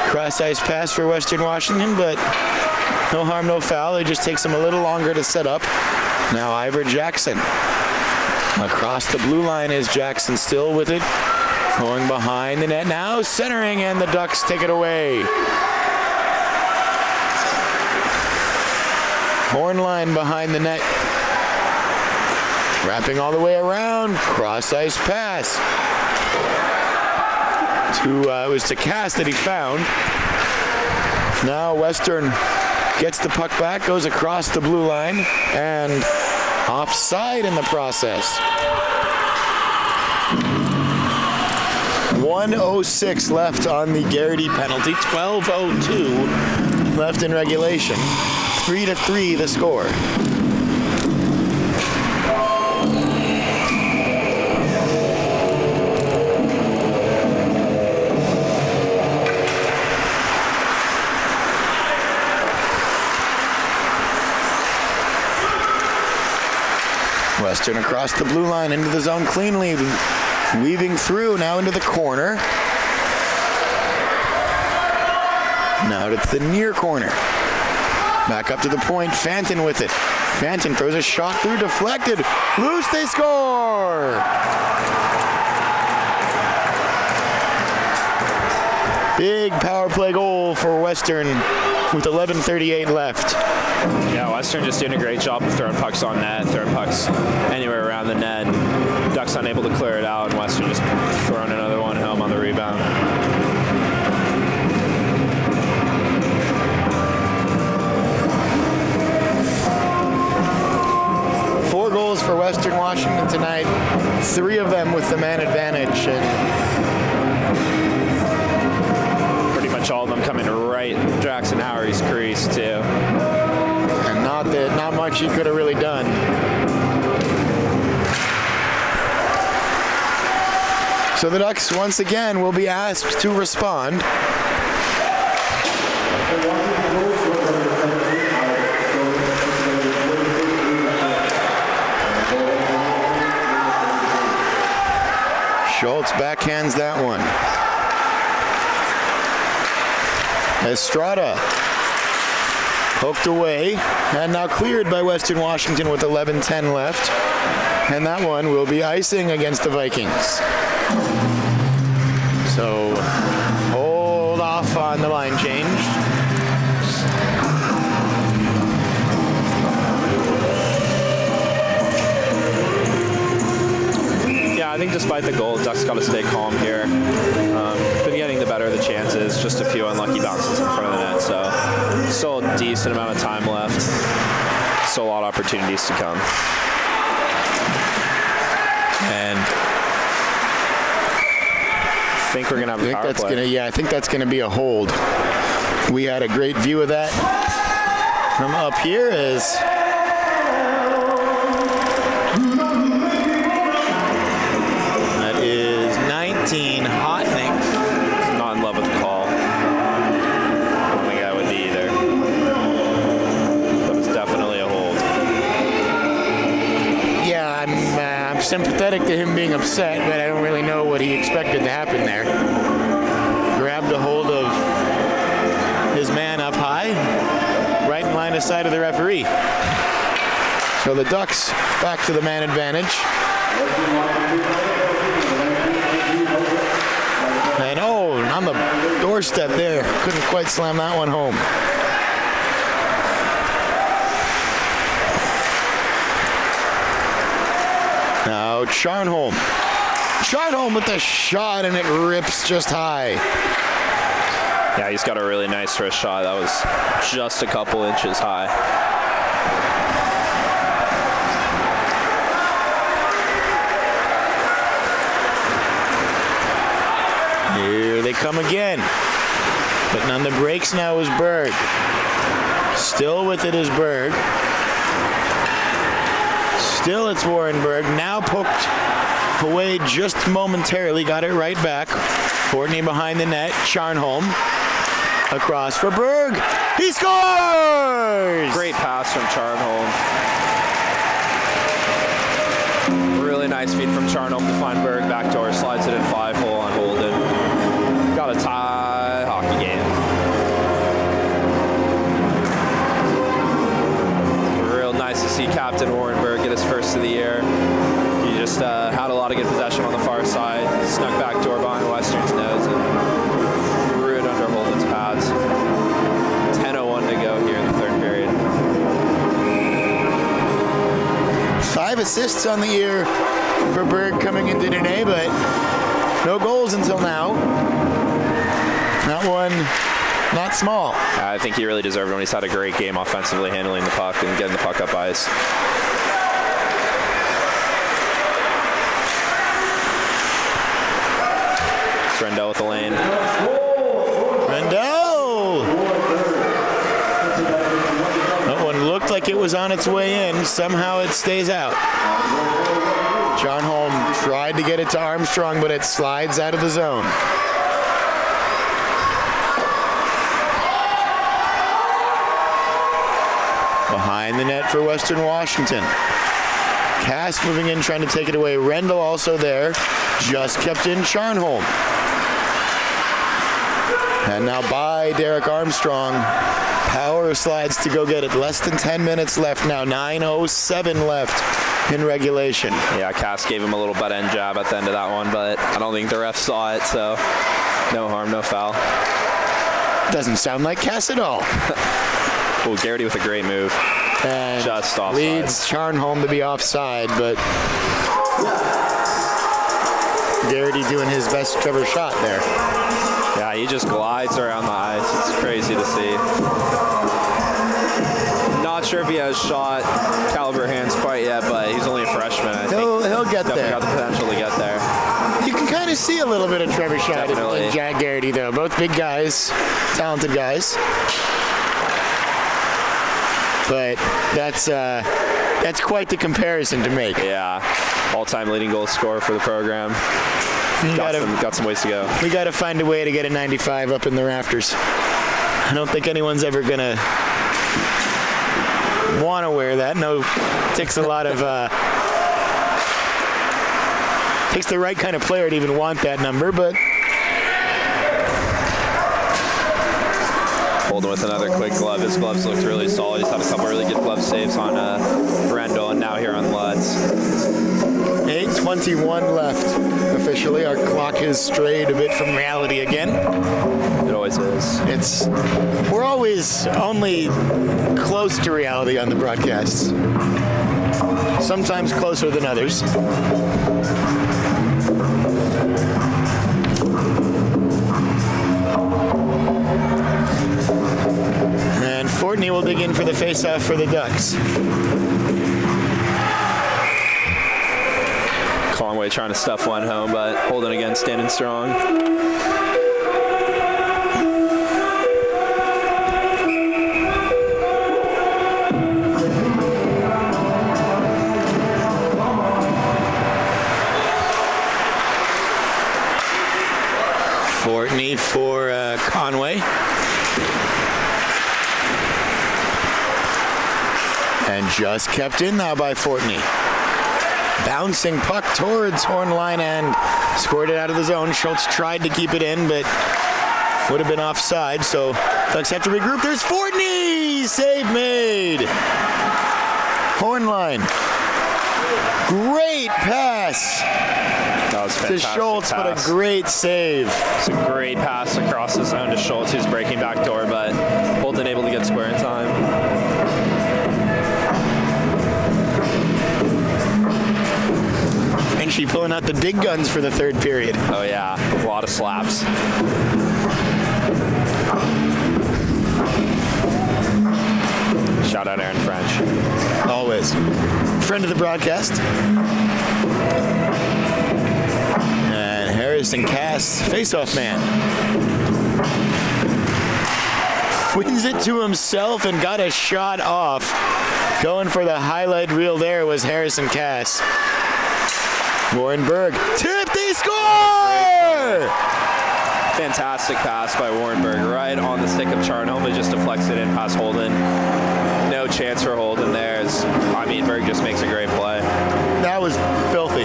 cross-ice pass for Western Washington, but no harm, no foul. It just takes them a little longer to set up. Now Ivor Jackson. Across the blue line is Jackson still with it. Going behind the net now, centering, and the Ducks take it away. Horn line behind the net. Wrapping all the way around. Cross-ice pass. It was to Cass that he found. Now Western gets the puck back, goes across the blue line, and offside in the process. 1:06 left on the Garrity penalty. 12:02 left in regulation. 3-3 the score. Western across the blue line into the zone cleanly, weaving through now into the corner. Now to the near corner. Back up to the point, Fanton with it. Fanton throws a shot through, deflected. Loose, they score! Big power play goal for Western with 11:38 left. Yeah, Western just doing a great job of throwing pucks on net, throwing pucks anywhere around the net. Ducks unable to clear it out, and Western just throwing another one home on the rebound. Four goals for Western Washington tonight, 3 of them with the man advantage, and Pretty much all of them coming right Jackson Howery's crease, too. not much he could have really done. So the Ducks once again will be asked to respond. Schultz backhands that one. Estrada poked away and now cleared by Western Washington with 11:10 left. And that one will be icing against the Vikings. So hold off on the line change. Yeah, I think despite the goal, Ducks got to stay calm here. Been getting the better of the chances, just a few unlucky bounces in front of the net, so still a decent amount of time left. Still a lot of opportunities to come. And I think we're gonna have a power play. I think that's gonna be a hold. We had a great view of that from up here as that is 19 Hotning. Not in love with the call. I don't think I would be either. But it's definitely a hold. Yeah, I'm sympathetic to him being upset, but I don't really know what he expected to happen there. Grabbed a hold of his man up high, right in line of sight of the referee. So the Ducks back to the man advantage. And on the doorstep there, couldn't quite slam that one home. Now Charnholm. Charnholm with the shot, and it rips just high. Yeah, he's got a really nice wrist shot. That was just a couple inches high. Here they come again. Putting on the brakes now is Berg. Still with it is Berg. Still it's Warren Berg. Now poked away just momentarily. Got it right back. Courtney behind the net. Charnholm. Across for Berg. He scores! Great pass from Charnholm. Really nice feed from Charnholm to find Berg. Backdoor, slides it in 5-hole on Holden. Got a tie hockey game. Real nice to see Captain Warren Berg get his first of the year. He just had a lot of good possession on the far side. Snuck backdoor behind Western's nose and threw it under Holden's pads. 10:01 to go here in the third period. 5 assists on the year for Berg coming into today, but no goals until now. That one, not small. I think he really deserved it when he's had a great game offensively, handling the puck and getting the puck up ice. Rendell with the lane. Rendell! That one looked like it was on its way in. Somehow it stays out. Charnholm tried to get it to Armstrong, but it slides out of the zone. Behind the net for Western Washington. Cass moving in, trying to take it away. Rendell also there. Just kept in Charnholm. And now by Derek Armstrong. Power slides to go get it. Less than 10 minutes left now. 9:07 left in regulation. Yeah, Cass gave him a little butt end jab at the end of that one, but I don't think the ref saw it, so no harm, no foul. Doesn't sound like Cass at all. Oh, Garrity with a great move. And just offside. Leads Charnholm to be offside, but Garrity doing his best Trevor shot there. Yeah, he just glides around the ice. It's crazy to see. Not sure if he has shot caliber hands quite yet, but he's only a freshman. I think He'll get definitely there. got the potential to get there. You can kind of see a little bit of Trevor shot Definitely. in Jack Garrity, though. Both big guys, talented guys. But that's quite the comparison to make. Yeah, all-time leading goal scorer for the program. Got some ways to go. We got to find a way to get a 95 up in the rafters. I don't think anyone's ever gonna want to wear that. No, takes a lot of takes the right kind of player to even want that number, but. Holden with another quick glove. His gloves looked really solid. He's had a couple really good glove saves on Rendell and now here on Lutz. 8:21 left officially. Our clock has strayed a bit from reality again. It always is. We're always only close to reality on the broadcasts. Sometimes closer than others. And Fortney will dig in for the face-off for the Ducks. Conway trying to stuff one home, but Holden again standing strong. Fortney for Conway. And just kept in now by Fortney. Bouncing puck towards horn line and scored it out of the zone. Schultz tried to keep it in, but would have been offside, so Ducks have to regroup. There's Fortney! Save made! Horn line. Great pass That was to fantastic. Schultz, but a great save. It's a great pass across the zone to Schultz, who's breaking back door, but Holden able to get square in time. And she pulling out the big guns for the third period. Oh yeah, a lot of slaps. Shout out Aaron French. Always. Friend of the broadcast. And Harrison Cass, face-off man. Wins it to himself and got a shot off. Going for the highlight reel there was Harrison Cass. Warren Berg, tip, they score! Fantastic pass by Warren Berg, right on the stick of Charnholm, but just deflects it in past Holden. No chance for Holden there. Berg just makes a great play. That was filthy.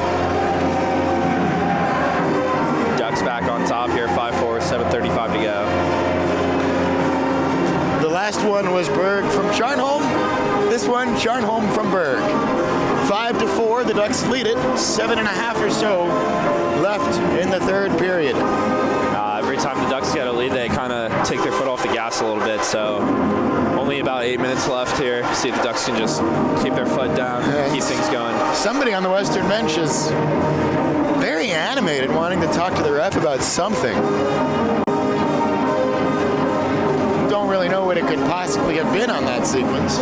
Ducks back on top here, 5-4, 7:35 to go. The last one was Berg from Charnholm. This one, Charnholm from Berg. 5-4, the Ducks lead it. 7.5 or so left in the third period. Every time the Ducks get a lead, they kind of take their foot off the gas a little bit. So only about 8 minutes left here. See if the Ducks can just keep their foot down, keep things going. Somebody on the Western bench is very animated, wanting to talk to the ref about something. Don't really know what it could possibly have been on that sequence.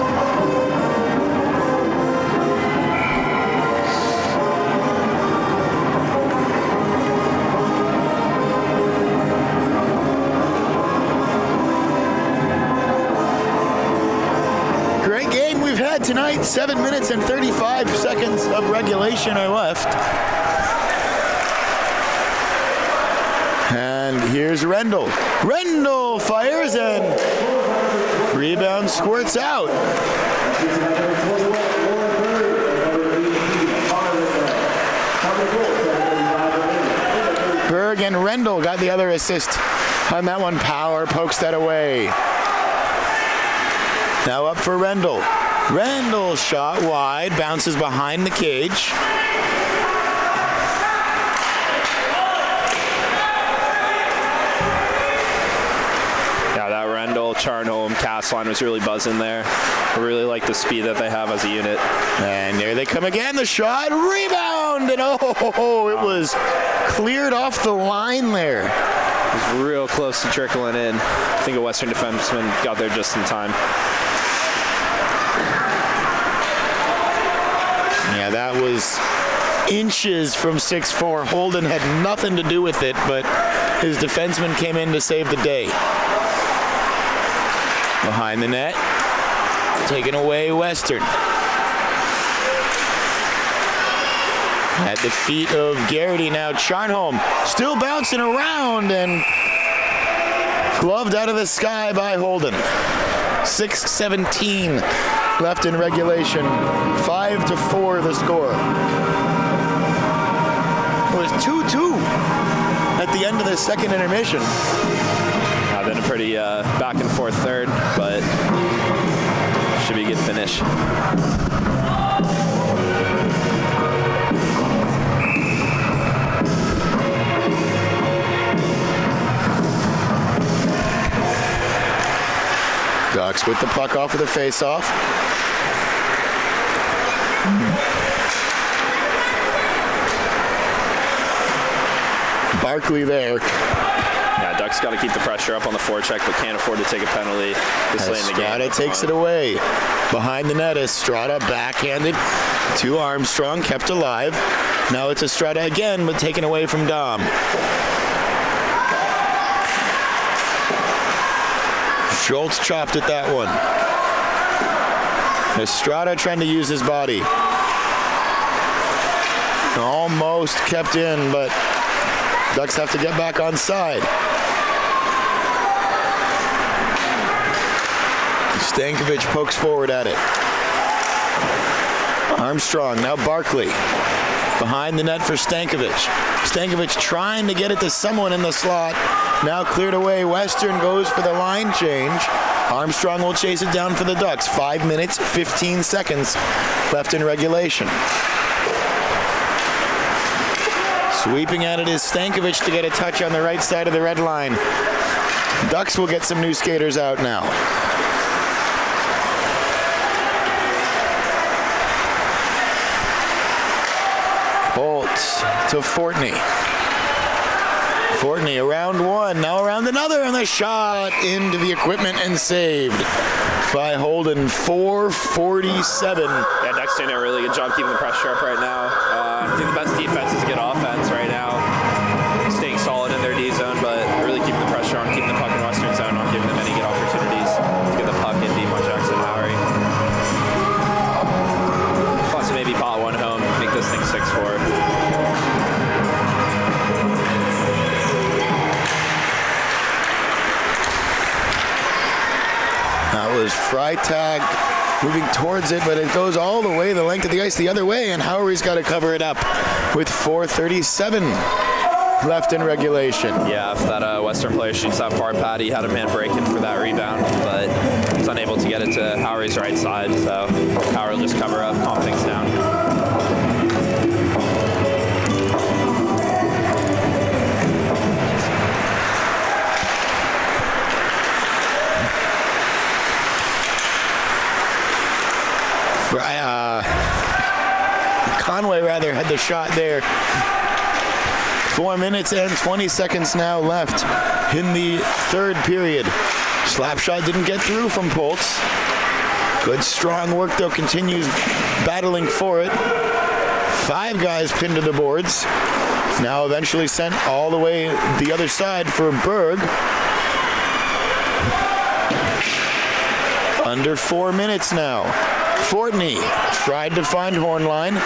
Great game we've had tonight. 7 minutes and 35 seconds of regulation are left. And here's Rendell. Rendell fires and rebound squirts out. Berg and Rendell got the other assist on that one. Power pokes that away. Now up for Rendell. Rendell shot wide, bounces behind the cage. Yeah, that Rendell, Charnholm, cast line was really buzzing there. I really like the speed that they have as a unit. And there they come again. The shot, rebound, and oh, it was cleared off the line there. It was real close to trickling in. I think a Western defenseman got there just in time. Yeah, that was inches from 6'4". Holden had nothing to do with it, but his defenseman came in to save the day. Behind the net, taken away Western. At the feet of Garrity now, Charnholm still bouncing around and gloved out of the sky by Holden. 6:17 left in regulation. 5-4 the score. It was 2-2 at the end of the second intermission. Then a pretty back and forth third, but should be a good finish. Ducks with the puck off of the face-off. Barkley there. Yeah, Ducks got to keep the pressure up on the forecheck, but can't afford to take a penalty this late in the game. Estrada takes it away. Behind the net, Estrada backhanded to Armstrong, kept alive. Now it's Estrada again, but taken away from Dom. Schultz chopped at that one. Estrada trying to use his body. Almost kept in, but Ducks have to get back on side. Stankovic pokes forward at it. Armstrong, now Barkley. Behind the net for Stankovic. Stankovic trying to get it to someone in the slot. Now cleared away. Western goes for the line change. Armstrong will chase it down for the Ducks. 5 minutes, 15 seconds left in regulation. Sweeping at it is Stankovic to get a touch on the right side of the red line. Ducks will get some new skaters out now. Holt to Fortney. Fortney around one, now around another, and the shot into the equipment and saved by Holden. 4:47. Yeah, Ducks doing a really good job keeping the pressure up right now. I think the best defense is good offense right now. Staying solid in their D zone, but really keeping the pressure on, keeping the puck in Western zone, not giving them any good opportunities to get the puck in deep on Jackson Lowry. Plus maybe pot one home, make this thing 6-4. was Freitag moving towards it, but it goes all the way the length of the ice the other way, and Howery's got to cover it up with 4:37 left in regulation. Yeah, if that Western player shoots that far, Patty had a man breaking for that rebound, but was unable to get it to Howery's right side, so Howery will just cover up, calm things down. Conway had the shot there. 4 minutes and 20 seconds now left in the third period. Slap shot didn't get through from Poltz. Good strong work though, continues battling for it. 5 guys pinned to the boards. Now eventually sent all the way the other side for Berg. Under 4 minutes now. Fortney tried to find Hornline.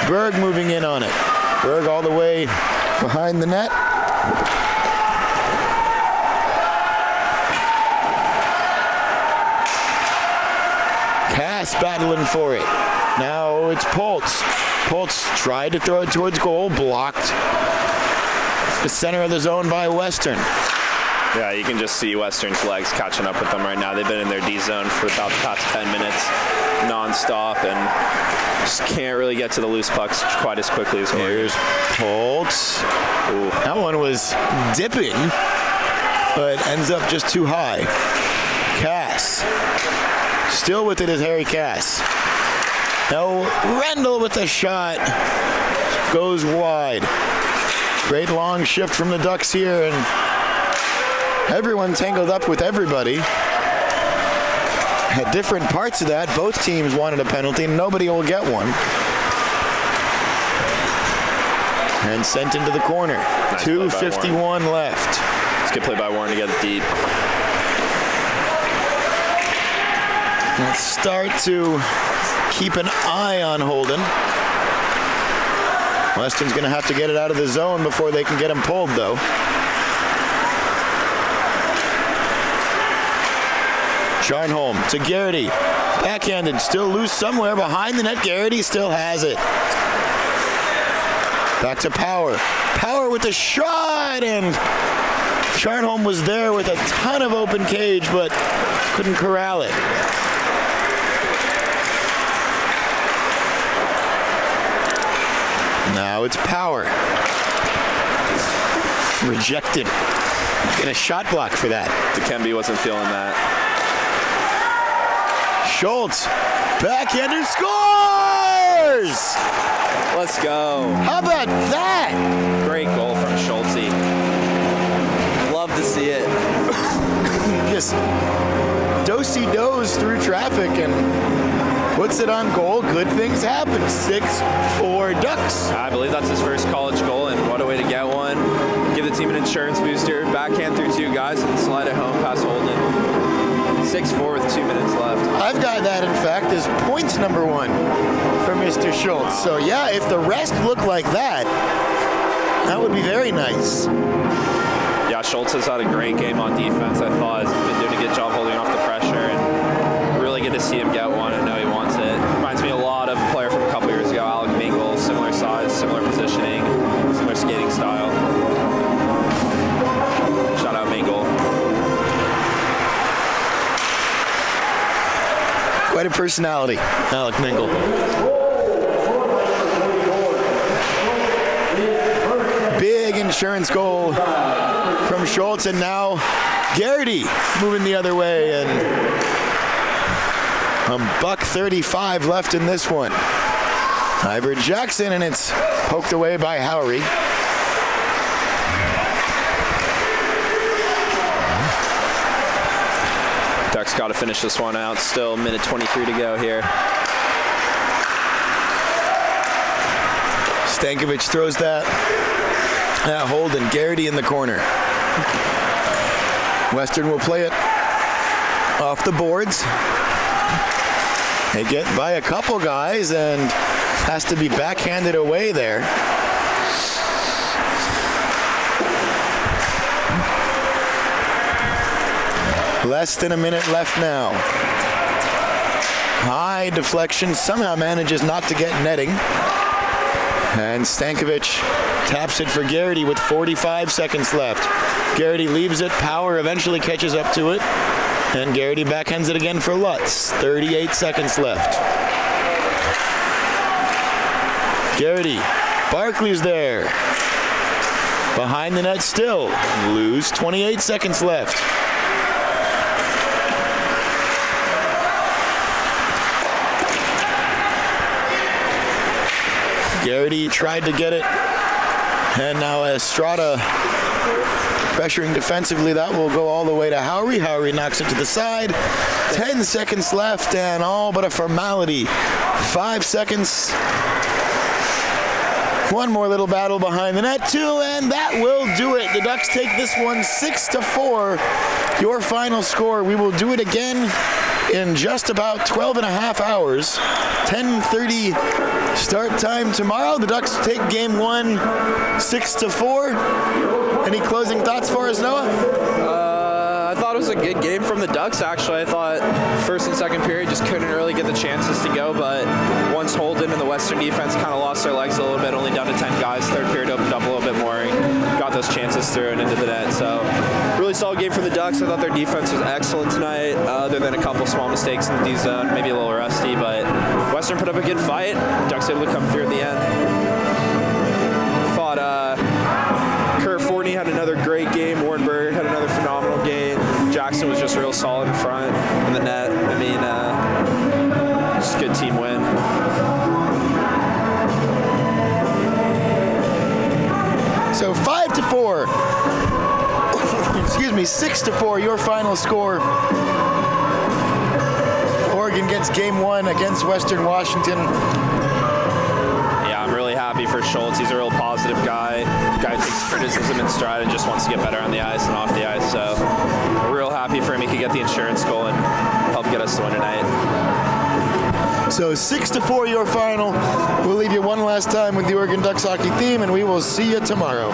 Berg moving in on it. Berg all the way behind the net. Cass battling for it. Now it's Poltz. Poltz tried to throw it towards goal, blocked. The center of the zone by Western. Yeah, you can just see Western's legs catching up with them right now. They've been in their D zone for about the past 10 minutes non-stop and just can't really get to the loose pucks quite as quickly as Oregon. Here's Poltz. Ooh, that one was dipping, but ends up just too high. Cass. Still with it is Harry Cass. Now Rendell with the shot. Goes wide. Great long shift from the Ducks here, and everyone tangled up with everybody. At different parts of that, both teams wanted a penalty. Nobody will get one. And sent into the corner. Nice 2:51 left. It's a good play by Warren to get it deep. Let's start to keep an eye on Holden. Weston's going to have to get it out of the zone before they can get him pulled, though. Charnholm to Garrity. Backhanded, still loose somewhere behind the net. Garrity still has it. Back to Power. Power with the shot, and Charnholm was there with a ton of open cage, but couldn't corral it. Now it's Power. Rejected. Get a shot block for that. Dikembe wasn't feeling that. Schultz, backhander, scores! Let's go. How about that? Great goal from Schultz. Love to see it. Just do-si-dos through traffic and puts it on goal. Good things happen. 6-4 Ducks. I believe that's his first college goal, and what a way to get one. Give the team an insurance booster, backhand through 2 guys, and slide it home past Holden. 6-4 with 2 minutes left. I've got that, in fact, as points number 1 for Mr. Schultz. So, yeah, if the rest look like that, that would be very nice. Yeah, Schultz has had a great game on defense. I thought he's been doing a good job holding off the pressure, and really good to see him get one. I know he wants it. Reminds me a lot of a player from a couple years ago, Alec Mingle. Similar size, similar positioning, similar skating style. Shout out Mingle. Quite a personality, Alec Mingle. Big insurance goal from Schultz, and now Garrity moving the other way, and $1:35 left in this one. Ivor Jackson, and it's poked away by Howery. Ducks got to finish this one out. Still minute 23 to go here. Stankovic throws that at Holden. Garrity in the corner. Western will play it off the boards. They get by a couple guys and has to be backhanded away there. Less than a minute left now. High deflection, somehow manages not to get netting. And Stankovic taps it for Garrity with 45 seconds left. Garrity leaves it, Power eventually catches up to it. And Garrity backhands it again for Lutz. 38 seconds left. Garrity, Barkley's there. Behind the net still. Lose, 28 seconds left. Garrity tried to get it. And now Estrada pressuring defensively. That will go all the way to Howry. Howry knocks it to the side. 10 seconds left and all but a formality. 5 seconds. One more little battle behind the net too, and that will do it. The Ducks take this one 6-4. Your final score. We will do it again in just about 12 and a half hours. 10:30 start time tomorrow. The Ducks take game one 6-4. Any closing thoughts for us, Noah? I thought it was a good game from the Ducks, actually. I thought first and second period just couldn't really get the chances to go, but once Holden and the Western defense kind of lost their legs a little bit, only down to 10 guys, third period opened up a little bit more and got those chances through and into the net. So really solid game for the Ducks. I thought their defense was excellent tonight, other than a couple small mistakes in the D zone, maybe a little rusty, but Western put up a good fight. Ducks able to come through at the end. Thought Kurt Forney had another great game. Warrenberg had another phenomenal game. Jackson was just real solid in front in the net. I mean, just a good team win. So 5-4. Excuse me, 6-4. Your final score. Oregon gets game one against Western Washington. Yeah, I'm really happy for Schultz. He's a real positive guy. Guy who takes criticism in stride and just wants to get better on the ice and off the ice. So we're real happy for him. He could get the insurance goal and help get us to win tonight. So 6-4 your final. We'll leave you one last time with the Oregon Ducks hockey theme, and we will see you tomorrow.